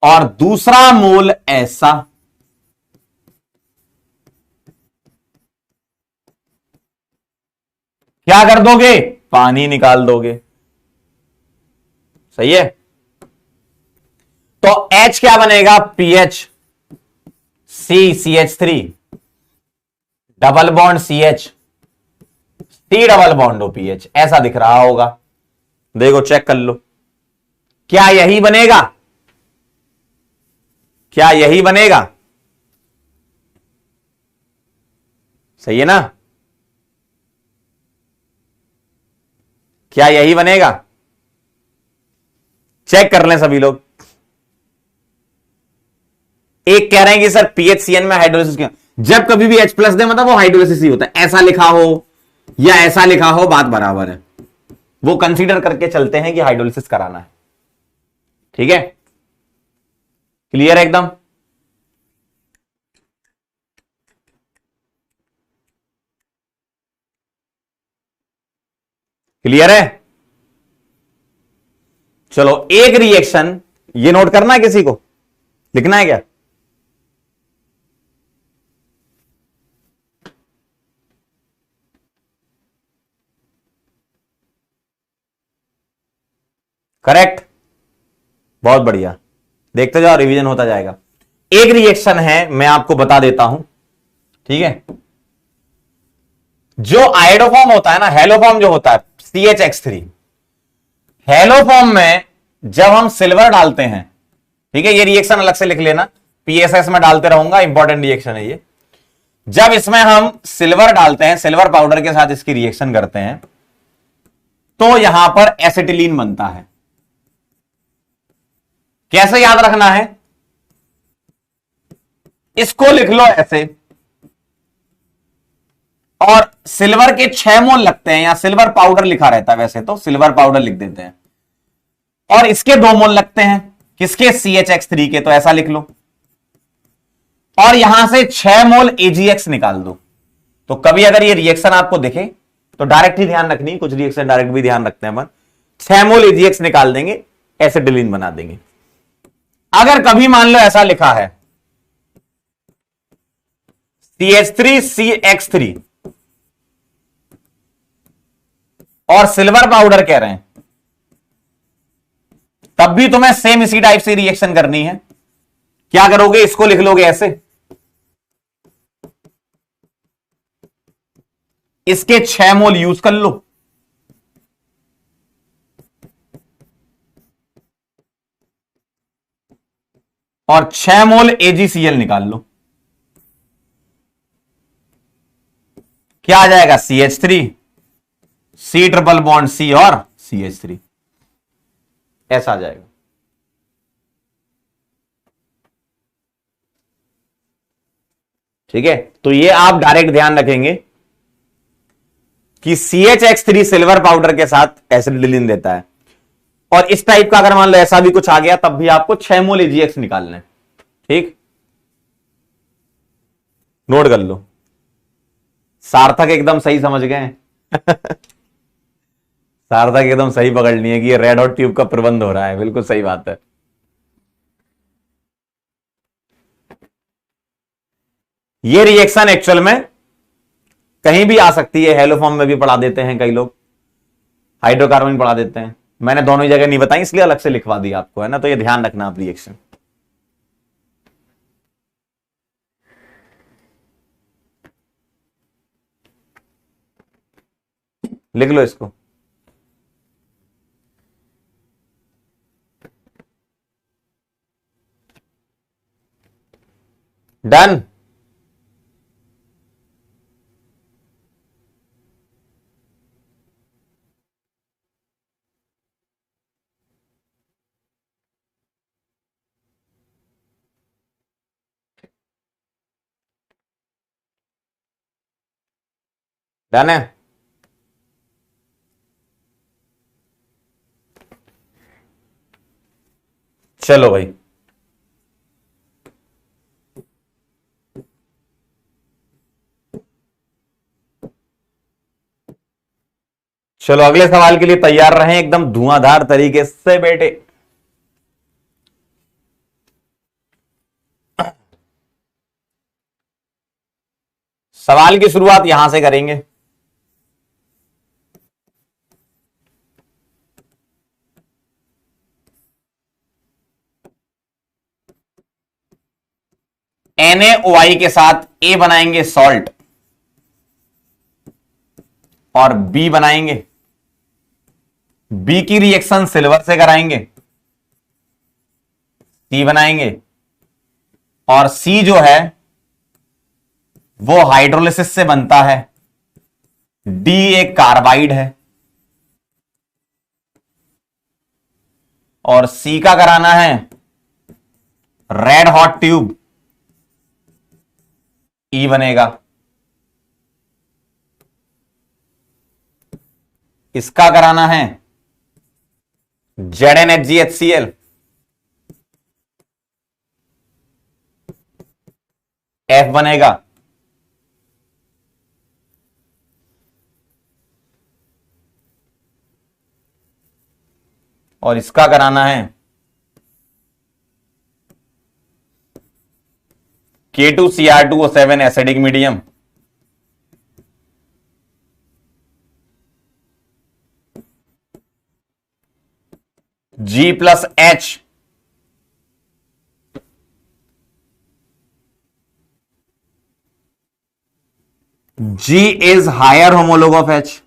Speaker 2: और दूसरा मोल ऐसा। क्या कर दोगे? पानी निकाल दोगे। सही है। तो H क्या बनेगा? PH CH3 double bond CH, C double bond OPH, ऐसा दिख रहा होगा। देखो चेक कर लो, क्या यही बनेगा? क्या यही बनेगा? सही है ना? क्या यही बनेगा? चेक कर लें सभी लोग। एक कह रहे हैं कि सर PHCN में हाइड्रोलिसिस क्यों? जब कभी भी H प्लस दे मतलब वो हाइड्रोलिसिस ही होता है, ऐसा लिखा हो या ऐसा लिखा हो बात बराबर है, वो कंसीडर करके चलते हैं कि हाइड्रोलिसिस कराना है। ठीक है, क्लियर है एकदम? क्लियर है? चलो एक रिएक्शन ये नोट करना है, किसी को लिखना है क्या? करेक्ट, बहुत बढ़िया, देखते जाओ रिवीजन होता जाएगा। एक रिएक्शन है, मैं आपको बता देता हूं, ठीक है। जो आयोडोफॉर्म होता है ना, हेलोफॉर्म जो होता है CHX3, हेलोफॉर्म में जब हम सिल्वर डालते हैं, ठीक है, ये रिएक्शन अलग से लिख लेना, PSS में डालते रहूंगा, इंपॉर्टेंट रिएक्शन है ये। जब इसमें हम सिल्वर डालते हैं, सिल्वर पाउडर के साथ इसकी रिएक्शन करते हैं, तो यहां पर एसिटिलीन बनता है। कैसे याद रखना है? इसको लिख लो ऐसे, और सिल्वर के 6 मोल लगते हैं, या सिल्वर पाउडर लिखा रहता है, वैसे तो सिल्वर पाउडर लिख देते हैं, और इसके 2 मोल लगते हैं, किसके? CHX3 के, तो ऐसा लिख लो, और यहां से 6 मोल AgX निकाल दो। तो कभी अगर ये रिएक्शन आपको दिखे तो डायरेक्ट ही ध्यान रखनी, कुछ रिएक्शन डायरेक्ट भी ध्यान रखते हैं अपन, 6 मोल AgX निकाल देंगे, एसिटिलीन बना देंगे। अगर कभी मान लो ऐसा लिखा है CH3CX3 और सिल्वर पाउडर कह रहे हैं, तब भी तुम्हें सेम इसी टाइप से रिएक्शन करनी है। क्या करोगे? इसको लिख लोगे ऐसे, इसके 6 मोल यूज कर लो, और 6 मोल AgCl निकाल लो। क्या आ जाएगा? CH3, C triple bond C और CH3, ऐसा आ जाएगा। ठीक है, तो ये आप डायरेक्ट ध्यान रखेंगे कि CHX3 सिल्वर पाउडर के साथ एसिटिलीन देता है, और इस टाइप का अगर मान लो ऐसा भी कुछ आ गया, तब भी आपको 6 मोल AgX निकालना है। ठीक, नोट कर लो। सार्थक एकदम सही समझ गए सार्थक एकदम सही पकड़ लिए कि ये रेड हॉट ट्यूब का प्रबंध हो रहा है, बिल्कुल सही बात है। ये रिएक्शन एक्चुअल में कहीं भी आ सकती है, हेलोफॉर्म में भी पढ़ा देते हैं कई लोग, हाइड्रोकार्बन पढ़ा देते हैं, मैंने दोनों ही जगह नहीं बताई इसलिए अलग से लिखवा दिया आपको, है ना, तो ये ध्यान रखना आप रिएक्शन। लिख लो इसको। डन। डन है। चलो भाई, चलो अगले सवाल के लिए तैयार रहें एकदम धुआंधार तरीके से बेटे। सवाल की शुरुआत यहां से करेंगे। NaOI के साथ A बनाएंगे सॉल्ट और B बनाएंगे, B की रिएक्शन सिल्वर से कराएंगे, C बनाएंगे, और C जो है वो हाइड्रोलिसिस से बनता है, D एक कार्बाइड है, और C का कराना है रेड हॉट ट्यूब, E बनेगा। इसका कराना है ZnHgHCl, F बनेगा। और इसका कराना है K2Cr2O7 acidic medium, G+H, G is higher homolog of H।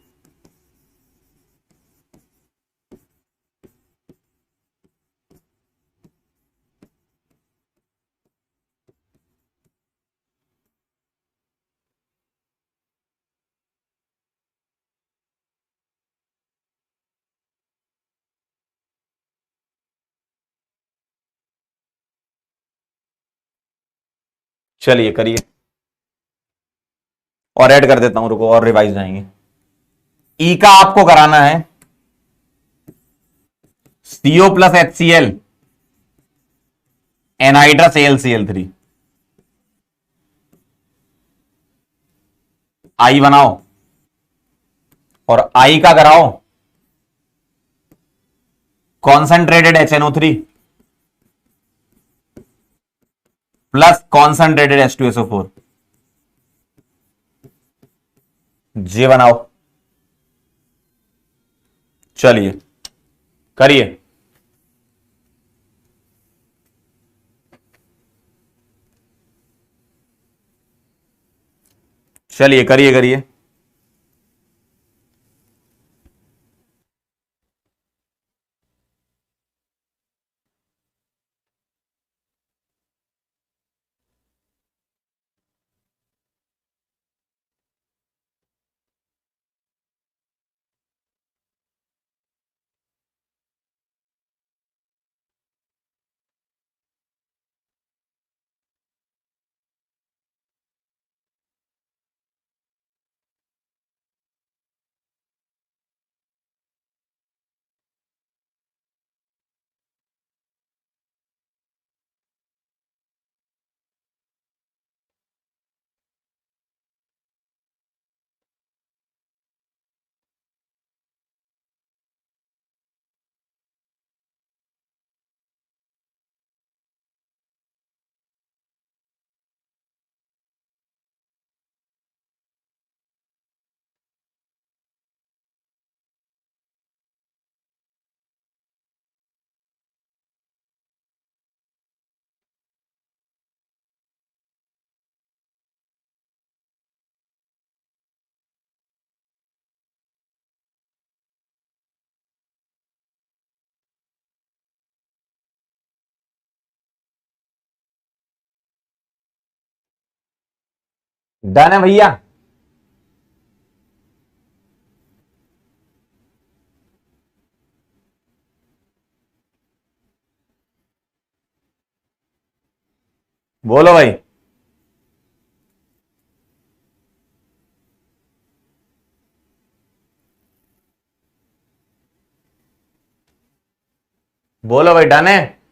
Speaker 2: चलिए करिए, और ऐड कर देता हूं, रुको और रिवाइज जाएंगे। ई का आपको कराना है CO+HCl एनहाइड्रस AlCl3, आई बनाओ, और आई का कराओ concentrated HNO3 plus concentrated H2SO4, जे बनाओ। चलिए करिए, चलिए करिए करिए। डन है भैया। बोलो भाई। बोलो भाई, डन है।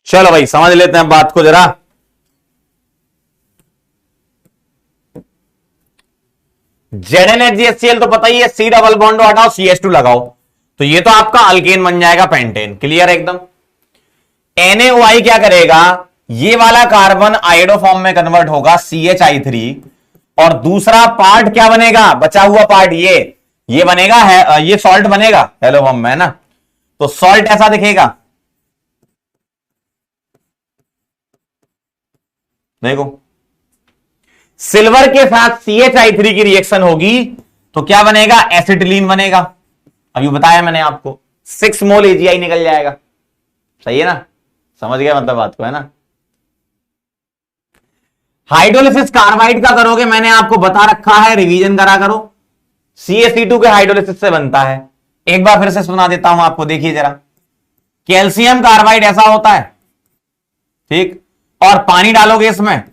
Speaker 2: चलो भाई समझ लेते हैं बात को जरा। ZnHgHCl तो पता ही है, C डबल बॉन्ड हटाओ CH2 लगाओ, तो ये तो आपका अल्केन बन जाएगा पेंटेन। क्लियर एकदम। NaOI क्या करेगा, ये वाला कार्बन आयोडो फॉर्म में कन्वर्ट होगा CHI3, और दूसरा पार्ट क्या बनेगा, बचा हुआ पार्ट ये बनेगा है, ये सॉल्ट बनेगा हेलो फॉर्म में, है ना। तो सॉल्ट ऐसा दिखेगा, देखो सिल्वर के साथ CHI3 की रिएक्शन होगी तो क्या बनेगा, एसिटिलीन बनेगा। अभी बताया मैंने आपको 6 मोल AgI निकल जाएगा। सही है ना, समझ गया मतलब बात को, है ना। हाइड्रोलिसिस कार्बाइड का करोगे, मैंने आपको बता रखा है, रिवीजन करा करो। CaC2 के हाइड्रोलिसिस से बनता है। एक बार फिर से सुना देता हूं आपको, देखिए जरा। कैल्शियम कार्बाइड ऐसा होता है, ठीक, और पानी डालोगे इसमें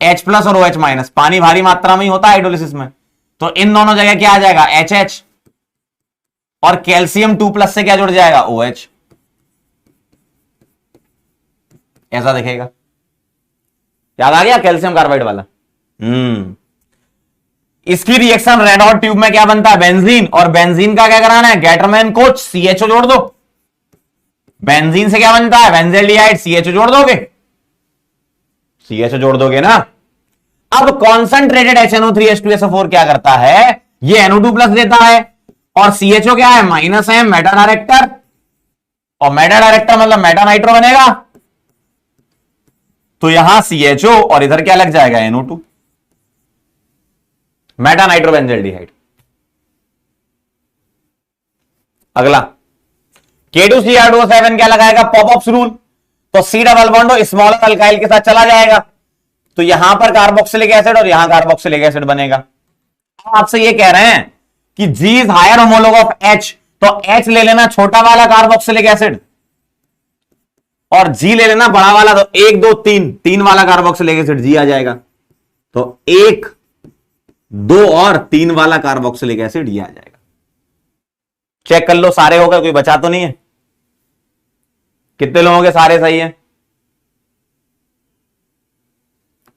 Speaker 2: H+ और OH-, पानी भारी मात्रा में ही होता है हाइड्रोलिसिस में, तो इन दोनों जगह क्या आ जाएगा, HH, और कैल्शियम 2+ से क्या जुड़ जाएगा, OH। ऐसा दिखेगा, याद आ गया कैल्शियम कार्बाइड वाला। इसकी रिएक्शन रेड हॉट ट्यूब में क्या बनता है, बेंजीन, और बेंजीन का क्या कराना है, गेटरमैन कोच, CHO जोड़ दो। बेंजीन से क्या बनता है, बेंजेल्डिहाइड, CHO जोड़ दोगे, CHO जोड़ दोगे ना। अब कॉन्सेंट्रेटेड HNO3H2SO4 क्या करता है, ये NO2+ देता है, और CHO क्या है, माइनस है, मेटा डायरेक्टर, और मेटा डायरेक्टर मतलब मेटा नाइट्रो बनेगा, तो यहां CHO और इधर क्या लग जाएगा, NO2, मेटा नाइट्रोबेंजेल्डिहाइड। अगला K2Cr2O7 क्या लगाएगा, पॉपअप्स रूल, तो C double bond smaller alkyl के साथ चला जाएगा, तो यहां पर कार्बोक्सिलिक एसिड और यहां कार्बोक्सिलिक एसिड बनेगा। आपसे ये कह रहे हैं कि G is higher homologue of H, तो H ले लेना छोटा वाला कार्बोक्सिलिक एसिड, और G ले लेना बड़ा वाला, तो 1 2 3 वाला कार्बोक्सिलिक एसिड G आ जाएगा, तो 1 2 और 3 वाला कार्बोक्सिलिक एसिड ये आ जाएगा। चेक कर लो सारे हो गए, कोई बचा तो नहीं है। कितने लोगों के सारे सही हैं,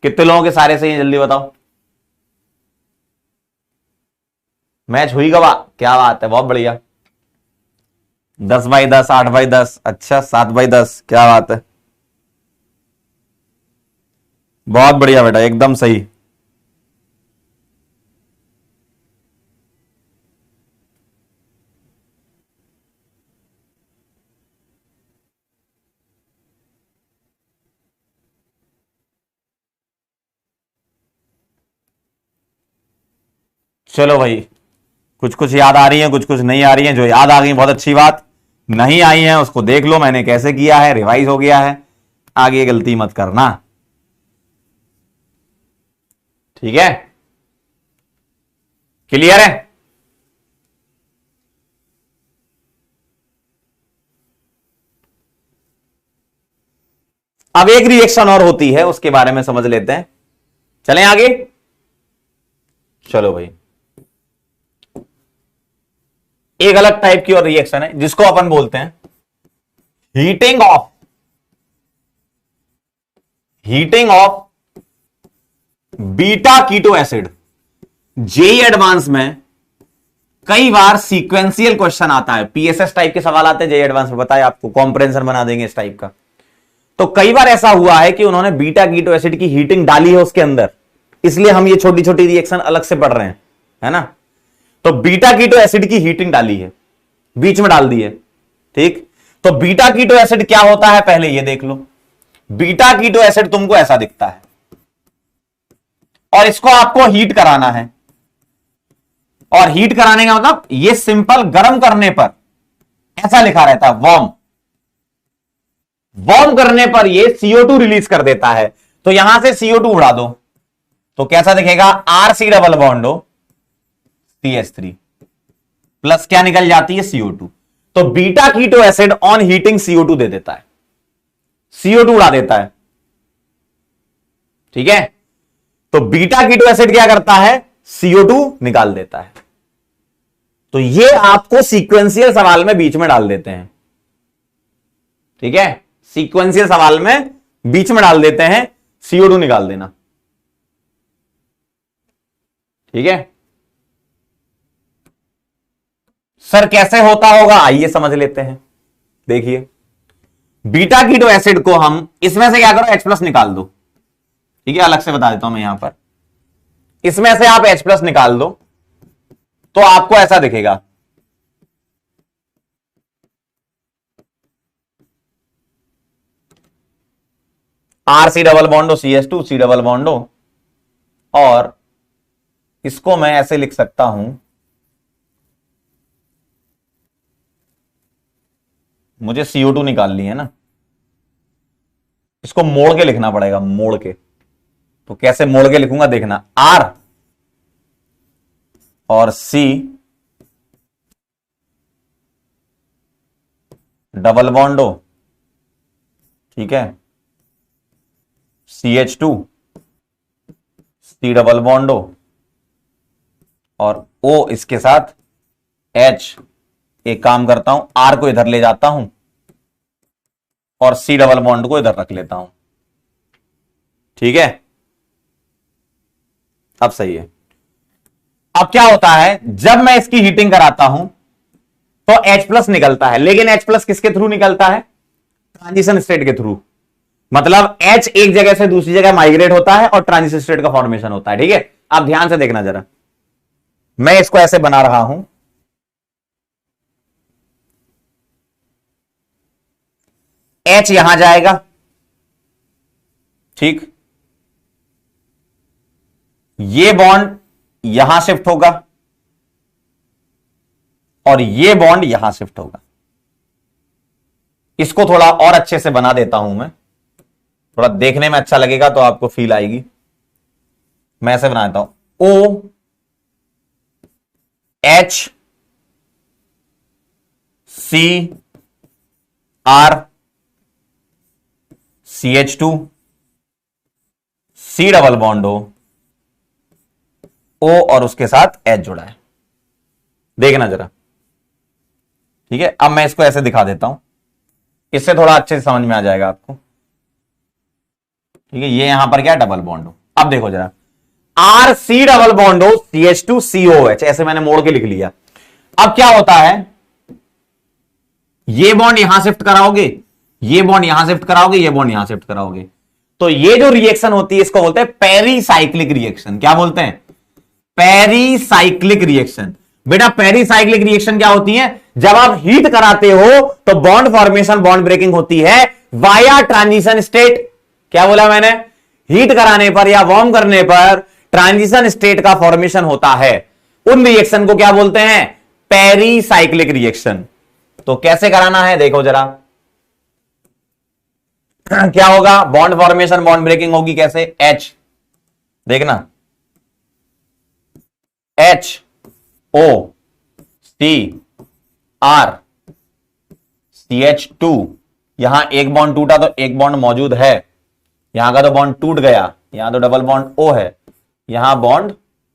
Speaker 2: कितने लोगों के सारे सही हैं, जल्दी बताओ। मैच हुई गवा, क्या बात है, बहुत बढ़िया। 10/10, 8/10, अच्छा 7/10, क्या बात है, बहुत बढ़िया बेटा, एकदम सही। चलो भाई, कुछ कुछ याद आ रही है, कुछ कुछ नहीं आ रही है। जो याद आ गई बहुत अच्छी बात, नहीं आई है उसको देख लो मैंने कैसे किया है, रिवाइज हो गया है, आगे गलती मत करना, ठीक है। क्लियर है। अब एक रिएक्शन और होती है, उसके बारे में समझ लेते हैं, चलें आगे। चलो भाई, एक अलग टाइप की और रिएक्शन है जिसको अपन बोलते हैं heating of beta keto acid. JEE advance में कई बार सीक्वेंशियल क्वेश्चन आता है, PSS टाइप के सवाल आते हैं जेई एडवांस में, बताया आपको, कॉम्प्रेंशन बना देंगे इस टाइप का। तो कई बार ऐसा हुआ है कि उन्होंने बीटा कीटो एसिड की हीटिंग डाली है उसके अंदर, इसलिए हम ये छोटी छोटी रिएक्शन अलग से पढ़ रहे हैं, है ना। तो बीटा कीटो एसिड की हीटिंग डाली है, बीच में डाल दी है, ठीक। तो बीटा कीटो एसिड क्या होता है, पहले ये देख लो। बीटा कीटो एसिड तुमको ऐसा दिखता है, और इसको आपको हीट कराना है, और हीट कराने का मतलब ये सिंपल गर्म करने पर ऐसा लिखा रहता है, वार्म करने पर ये CO2 रिलीज कर देता है। तो यहां से CO2 उड़ा दो तो कैसा दिखेगा, RC double bond CH3 plus क्या निकल जाती है, CO2। तो beta keto acid on heating CO2 दे देता है, CO2 उड़ा देता है, ठीक है। तो बीटा कीटो एसिड क्या करता है, CO2 निकाल देता है। तो ये आपको सीक्वेंशियल सवाल में बीच में डाल देते हैं, ठीक है। सीक्वेंशियल सवाल में बीच में डाल देते हैं, CO2 निकाल देना, ठीक है। सर कैसे होता होगा, आइए समझ लेते हैं। देखिए बीटा कीटो एसिड को हम इसमें से क्या करो, H+ निकाल दो। ठीक है, अलग से बता देता हूं मैं यहां पर, इसमें से आप H+ निकाल दो तो आपको ऐसा दिखेगा। RC double बॉन्डो CH2 C double बॉन्डो, और इसको मैं ऐसे लिख सकता हूं, मुझे CO2 निकालनी है ना, इसको मोड़ के लिखना पड़ेगा, मोड़ के। तो कैसे मोड़ के लिखूंगा देखना, R और C डबल बॉन्डो, ठीक है, CH2 C डबल बॉन्डो, और O इसके साथ H। एक काम करता हूं, R को इधर ले जाता हूं और C डबल बॉन्ड को इधर रख लेता हूं। ठीक है, अब सही है। अब क्या होता है, जब मैं इसकी हीटिंग कराता हूं तो H+ निकलता है, लेकिन H+ किसके थ्रू निकलता है, ट्रांजिशन स्टेट के थ्रू। मतलब H एक जगह से दूसरी जगह माइग्रेट होता है और ट्रांजिशन स्टेट का फॉर्मेशन होता है। ठीक है, आप ध्यान से देखना जरा, मैं इसको ऐसे बना रहा हूं, H यहां जाएगा, ठीक, ये बॉन्ड यहां शिफ्ट होगा और ये बॉन्ड यहां शिफ्ट होगा। इसको थोड़ा और अच्छे से बना देता हूं मैं, थोड़ा देखने में अच्छा लगेगा तो आपको फील आएगी। मैं ऐसे बना देता हूं, O H C R CH2 C double bond O और उसके साथ H जुड़ा है। देखना जरा, ठीक है। अब मैं इसको ऐसे दिखा देता हूं, इससे थोड़ा अच्छे से समझ में आ जाएगा आपको। ठीक है, ये यहां पर क्या है, डबल बॉन्ड। अब देखो जरा, RC double bond CH2 COH, ऐसे मैंने मोड़ के लिख लिया। अब क्या होता है, ये बॉन्ड यहां शिफ्ट कराओगे, ये बॉन्ड यहां शिफ्ट कराओगे, ये बॉन्ड यहां शिफ्ट कराओगे, तो ये जो रिएक्शन होती है इसको बोलते हैं पेरीसाइक्लिक रिएक्शन। क्या बोलते हैं, पेरीसाइक्लिक रिएक्शन। बेटा पेरीसाइक्लिक रिएक्शन क्या होती है, जब आप हीट कराते हो तो बॉन्ड फॉर्मेशन, बॉन्ड ब्रेकिंग होती है वाया ट्रांजिशन स्टेट। क्या बोला मैंने, हीट कराने पर या वार्म करने पर ट्रांजिशन स्टेट का फॉर्मेशन होता है। उन रिएक्शन को क्या बोलते हैं, पेरीसाइक्लिक रिएक्शन। तो कैसे कराना है देखो जरा, क्या होगा, बॉन्ड फॉर्मेशन, बॉन्ड ब्रेकिंग होगी कैसे, H, देखना, H O C R CH2, यहां एक बॉन्ड टूटा तो एक बॉन्ड मौजूद है, यहां का तो बॉन्ड टूट गया, यहां तो डबल बॉन्ड O है, यहां बॉन्ड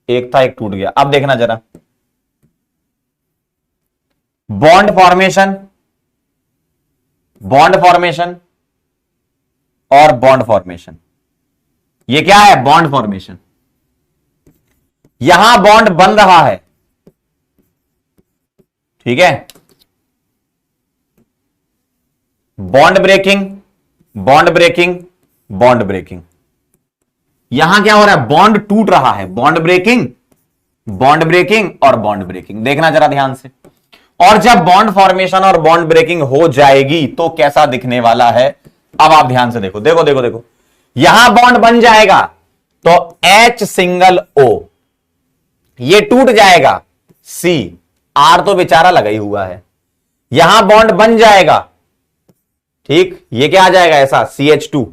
Speaker 2: एक था, एक टूट गया। अब देखना जरा, बॉन्ड फॉर्मेशन, बॉन्ड फॉर्मेशन और बॉन्ड फॉर्मेशन, ये क्या है, बॉन्ड फॉर्मेशन। यहां बॉन्ड बन रहा है, ठीक है, bond breaking, bond breaking, bond breaking. यहां क्या हो रहा है, बॉन्ड टूट रहा है, बॉन्ड ब्रेकिंग, बॉन्ड ब्रेकिंग और बॉन्ड ब्रेकिंग। देखना जरा ध्यान से। और जब बॉन्ड फॉर्मेशन और बॉन्ड ब्रेकिंग हो जाएगी तो कैसा दिखने वाला है, अब आप ध्यान से देखो, देखो देखो देखो, यहां बॉन्ड बन जाएगा तो H सिंगल O, ये टूट जाएगा C, R तो बेचारा लगा ही हुआ है, यहां बॉन्ड बन जाएगा, ठीक, ये क्या आ जाएगा ऐसा, CH2,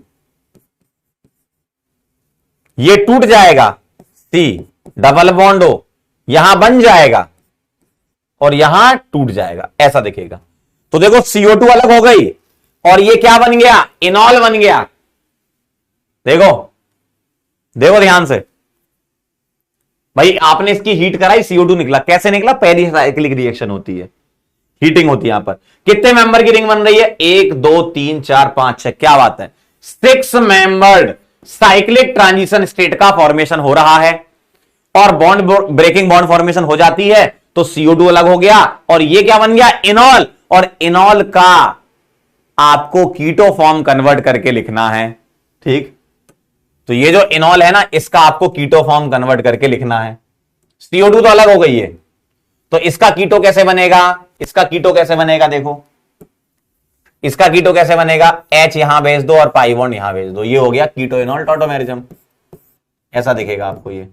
Speaker 2: ये टूट जाएगा C, डबल बॉन्ड O, यहां बन जाएगा और यहां टूट जाएगा, ऐसा दिखेगा। तो देखो CO2 अलग हो गई और ये क्या बन गया, इनॉल बन गया। देखो देखो ध्यान से भाई, आपने इसकी हीट कराई, CO2 निकला, कैसे निकला, पेरीसाइक्लिक रिएक्शन होती है, हीटिंग होती है। यहां पर कितने मेंबर की रिंग बन रही है, 1 2 3 4 5 6, क्या बात है, 6 मेंबर्ड साइक्लिक ट्रांजिशन स्टेट का फॉर्मेशन हो रहा है और बॉन्ड ब्रेकिंग, बॉन्ड फॉर्मेशन हो जाती है तो CO2 अलग हो गया, और ये क्या बन गया, इनॉल, और इनॉल का आपको कीटो फॉर्म कन्वर्ट करके लिखना है। ठीक, तो ये जो इनॉल है ना, इसका आपको कीटो फॉर्म कन्वर्ट करके लिखना है। CO2 तो अलग हो गई है, तो इसका कीटो कैसे बनेगा, इसका कीटो कैसे बनेगा, देखो इसका कीटो कैसे बनेगा, H यहां भेज दो और पाई बॉन्ड यहां भेज दो, ये हो गया कीटो इनॉल टॉटोमेरिज्म। ऐसा दिखेगा आपको ये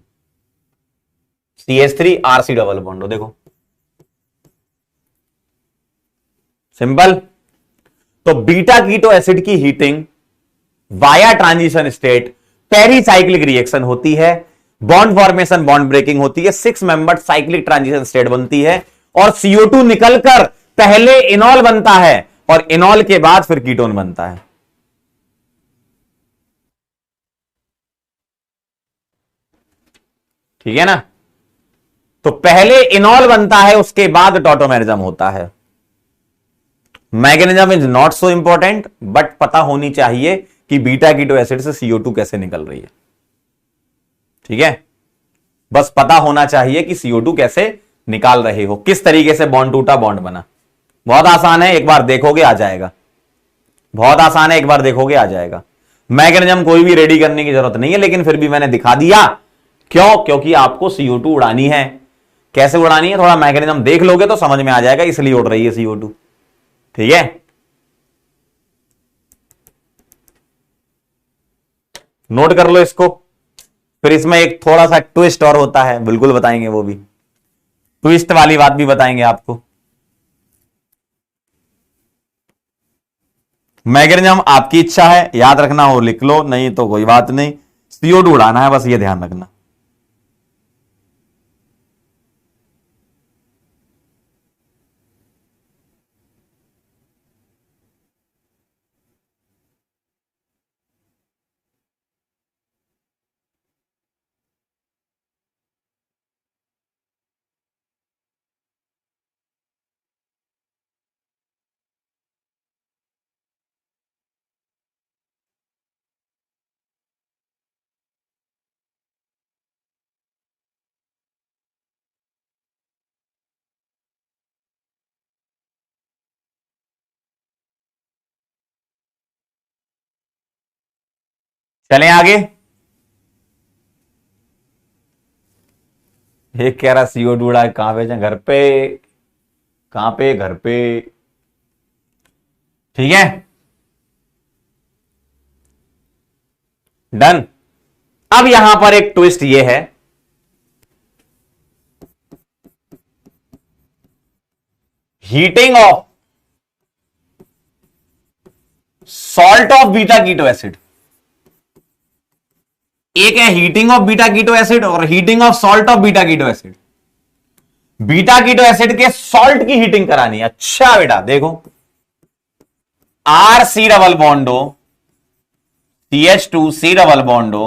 Speaker 2: CH3 RC डबल बॉन्ड हो, देखो सिंपल। तो बीटा कीटो एसिड की heating via transition state pericyclic reaction होती है, बॉन्ड फॉर्मेशन बॉन्ड ब्रेकिंग होती है, 6 मेंबर साइक्लिक ट्रांजिशन स्टेट बनती है, और CO2 निकलकर पहले इनॉल बनता है और इनॉल के बाद फिर कीटोन बनता है। ठीक है ना, तो पहले इनॉल बनता है, उसके बाद टॉटोमेरिज्म होता है। Mechanism is not so important, but पता होनी चाहिए कि बीटा कीटो एसिड से CO2 कैसे निकल रही है। ठीक है, बस पता होना चाहिए कि CO2 कैसे निकाल रहे हो, किस तरीके से बॉन्ड टूटा बॉन्ड बना। बहुत आसान है, एक बार देखोगे आ जाएगा, बहुत आसान है, एक बार देखोगे आ जाएगा। मैकेनिज्म कोई भी रेडी करने की जरूरत नहीं है, लेकिन फिर भी मैंने दिखा दिया। क्यों, क्योंकि आपको CO2 उड़ानी है। कैसे उड़ानी है, थोड़ा मैकेनिज्म देख लोगे तो समझ में आ जाएगा, इसलिए उड़ रही है CO2। ठीक है, नोट कर लो इसको। फिर इसमें एक थोड़ा सा ट्विस्ट और होता है, बिल्कुल बताएंगे, वो भी ट्विस्ट वाली बात भी बताएंगे आपको। मैकेनिज्म आपकी इच्छा है, याद रखना हो लिख लो, नहीं तो कोई बात नहीं, CO2 उड़ाना है, बस ये ध्यान रखना। चलें आगे। एक कह रहा CO2 उड़ा, कहां पे जाए, घर पे, कहां पे, घर पे। ठीक है, डन। अब यहां पर एक ट्विस्ट ये है, heating of salt of beta keto acid. एक है heating of beta keto acid और heating of salt of beta keto acid. Beta keto acid के सॉल्ट की हीटिंग करानी है। अच्छा बेटा देखो, RC double bond O CH2C double bond O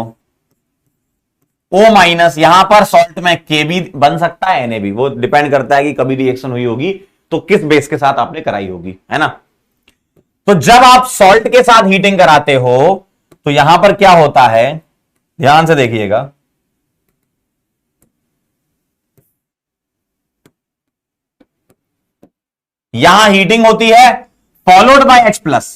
Speaker 2: O minus, यहां पर सॉल्ट में K भी बन सकता है, Na भी, वो डिपेंड करता है कि कभी रिएक्शन हुई होगी तो किस बेस के साथ आपने कराई होगी, है ना। तो जब आप सॉल्ट के साथ हीटिंग कराते हो तो यहां पर क्या होता है, ध्यान से देखिएगा। यहां हीटिंग होती है फॉलोड बाय H प्लस,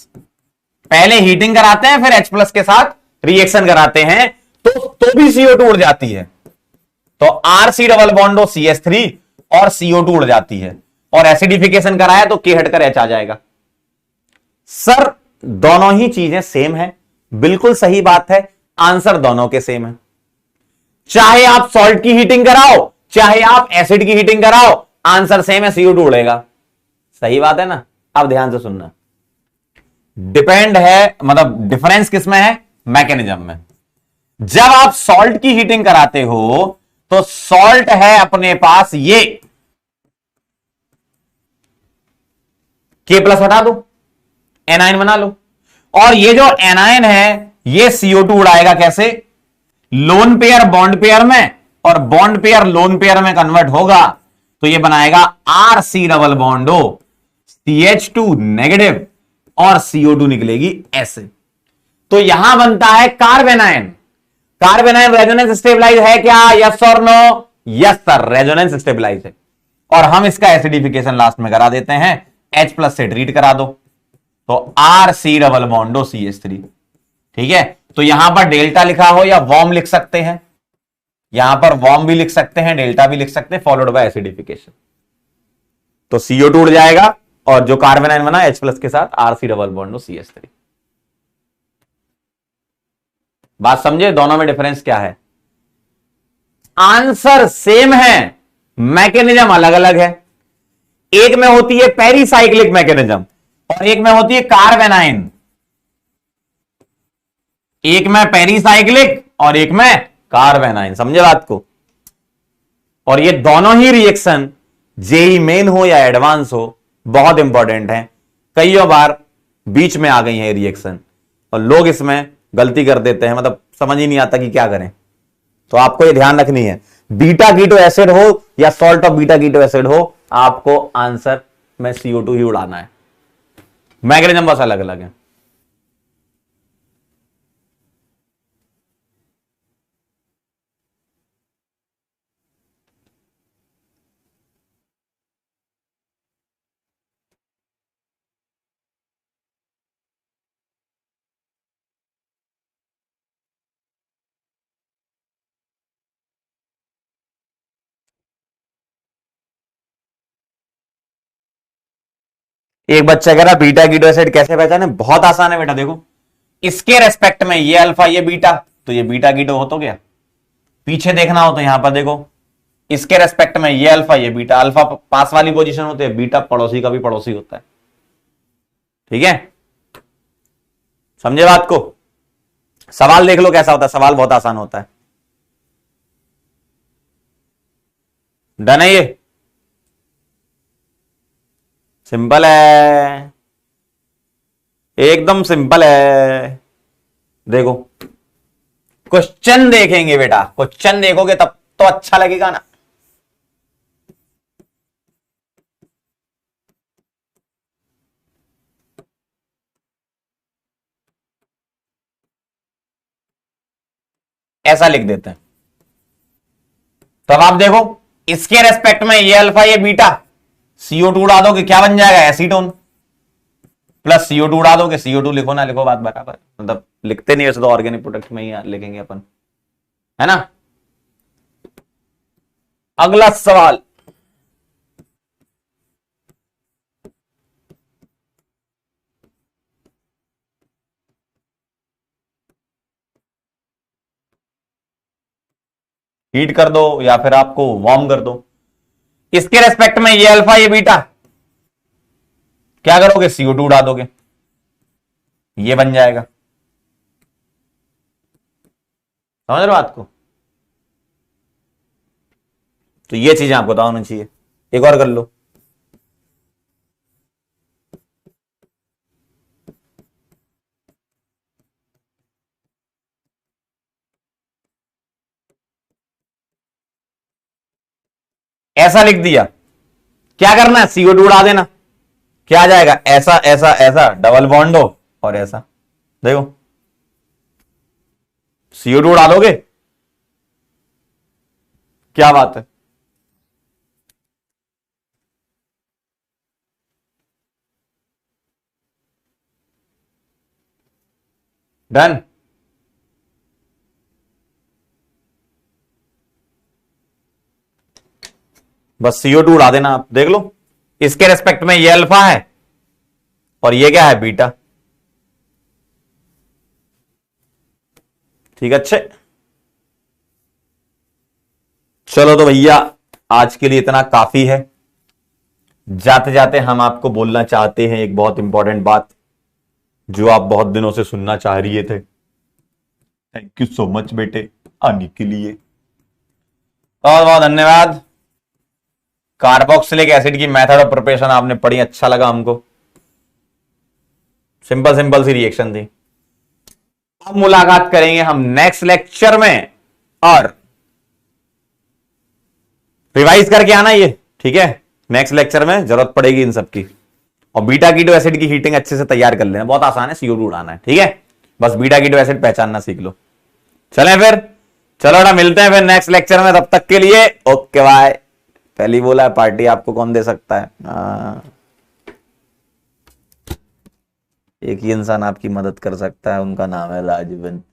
Speaker 2: पहले हीटिंग कराते हैं फिर H प्लस के साथ रिएक्शन कराते हैं, तो भी CO2 उड़ जाती है। तो RC डबल बॉन्डो CH3 और CO2 उड़ जाती है, और एसिडिफिकेशन कराया तो K हटकर H आ जाएगा। सर दोनों ही चीजें सेम है, बिल्कुल सही बात है, आंसर दोनों के सेम है। चाहे आप सॉल्ट की हीटिंग कराओ चाहे आप एसिड की हीटिंग कराओ, आंसर सेम है, CO2 उड़ेगा। सही बात है ना। अब ध्यान से सुनना, डिपेंड है, मतलब डिफरेंस किसमें है, मैकेनिज्म में। जब आप सॉल्ट की हीटिंग कराते हो तो सॉल्ट है अपने पास ये, K प्लस हटा दो, एनायन बना लो, और ये जो एनायन है ये CO2 उड़ाएगा कैसे, लोन पेयर बॉन्ड पेयर में, और बॉन्ड पेयर लोन पेयर में कन्वर्ट होगा तो ये बनाएगा RC डबल बॉन्डो CH2 नेगेटिव और CO2 निकलेगी ऐसे। तो यहां बनता है कार्बेनायन। कार्बेनायन रेजोनेंस स्टेबलाइज है क्या, यस और no, yes sir, resonance stabilise है। और हम इसका एसिडिफिकेशन लास्ट में करा देते हैं, H+ से ट्रीट करा दो तो RC डबल बॉन्डो CH3। ठीक है, तो यहां पर डेल्टा लिखा हो या वॉर्म लिख सकते हैं, यहां पर वॉर्म भी लिख सकते हैं, डेल्टा भी लिख सकते हैं, फॉलोड बाय एसिडिफिकेशन। तो CO2 उड़ जाएगा और जो कार्बन आयन बना H+ के साथ RC डबल बॉन्डो CH3। बात समझे, दोनों में डिफरेंस क्या है? आंसर सेम है, मैकेनिज्म अलग अलग है। एक में होती है पेरीसाइक्लिक मैकेनिज्म और एक में होती है कार्बन आयन। एक में पेरीसाइक्लिक और एक में कार्बन आयन, समझे बात को? और ये दोनों ही रिएक्शन जेई मेन हो या एडवांस हो बहुत इंपॉर्टेंट है। कई बार बीच में आ गई है रिएक्शन और लोग इसमें गलती कर देते हैं, मतलब समझ ही नहीं आता कि क्या करें। तो आपको ये ध्यान रखनी है, बीटा कीटो एसिड हो या salt of beta keto acid हो, आपको आंसर में CO2 ही उड़ाना है। मैकेनिज्म बस अलग अलग है। एक बच्चा कह रहा बीटा कीटो एसिड कैसे पहचाने? बहुत आसान है बेटा, देखो इसके रेस्पेक्ट में ये अल्फा ये बीटा, तो ये बीटा कीटो हो तो गया। पीछे देखना हो तो यहां पर देखो, इसके रेस्पेक्ट में ये अल्फा ये बीटा, अल्फा पास वाली पोजीशन होती है, बीटा पड़ोसी का भी पड़ोसी होता है। ठीक है, समझे बात को? सवाल देख लो कैसा होता है, सवाल बहुत आसान होता है। डन है, ये सिंपल है, एकदम सिंपल है। देखो क्वेश्चन देखेंगे बेटा, क्वेश्चन देखोगे तब तो अच्छा लगेगा ना। ऐसा लिख देते हैं, तो अब आप देखो इसके रेस्पेक्ट में ये अल्फा ये बीटा, CO2 उड़ा दोगे क्या बन जाएगा? एसीटोन। प्लस CO2 उड़ा दोगे, CO2 लिखो ना लिखो बात बराबर, मतलब लिखते नहीं वैसे तो ऑर्गेनिक प्रोडक्ट में ही लिखेंगे अपन, है ना। अगला सवाल, हीट कर दो या फिर आपको वार्म कर दो। इसके रेस्पेक्ट में ये अल्फा ये बीटा, क्या करोगे? CO2 उड़ा दोगे, ये बन जाएगा। समझ रहे हो बात को? तो ये चीजें आपको पता होना चाहिए। एक और कर लो, ऐसा लिख दिया, क्या करना है? CO2 उड़ा देना, क्या आ जाएगा? ऐसा ऐसा ऐसा डबल बॉन्ड हो और ऐसा, देखो CO2 उड़ा दोगे, क्या बात है। डन। बस CO2 उड़ा देना, आप देख लो इसके रेस्पेक्ट में ये अल्फा है और ये क्या है? बीटा। ठीक है, अच्छे। चलो तो भैया आज के लिए इतना काफी है। जाते जाते हम आपको बोलना चाहते हैं एक बहुत इंपॉर्टेंट बात जो आप बहुत दिनों से सुनना चाह रही थे। थैंक यू सो मच बेटे आने के लिए, बहुत बहुत धन्यवाद। कार्बोक्सिलिक एसिड की मेथड ऑफ प्रिपरेशन आपने पढ़ी, अच्छा लगा हमको, सिंपल सिंपल सी रिएक्शन थी। अब मुलाकात करेंगे हम नेक्स्ट लेक्चर में, और रिवाइज करके आना ये, ठीक है। नेक्स्ट लेक्चर में जरूरत पड़ेगी इन सब की, और बीटा कीटो एसिड की हीटिंग अच्छे से तैयार कर लेना, बहुत आसान है, CO2 उड़ाना है, ठीक है। बस बीटा कीटो एसिड पहचानना सीख लो। चलें फिर, चलो ना मिलते हैं फिर नेक्स्ट लेक्चर में, तब तक के लिए ओके बाय। पहली बोला है पार्टी आपको कौन दे सकता है। एक ही इंसान आपकी मदद कर सकता है, उनका नाम है राजवंत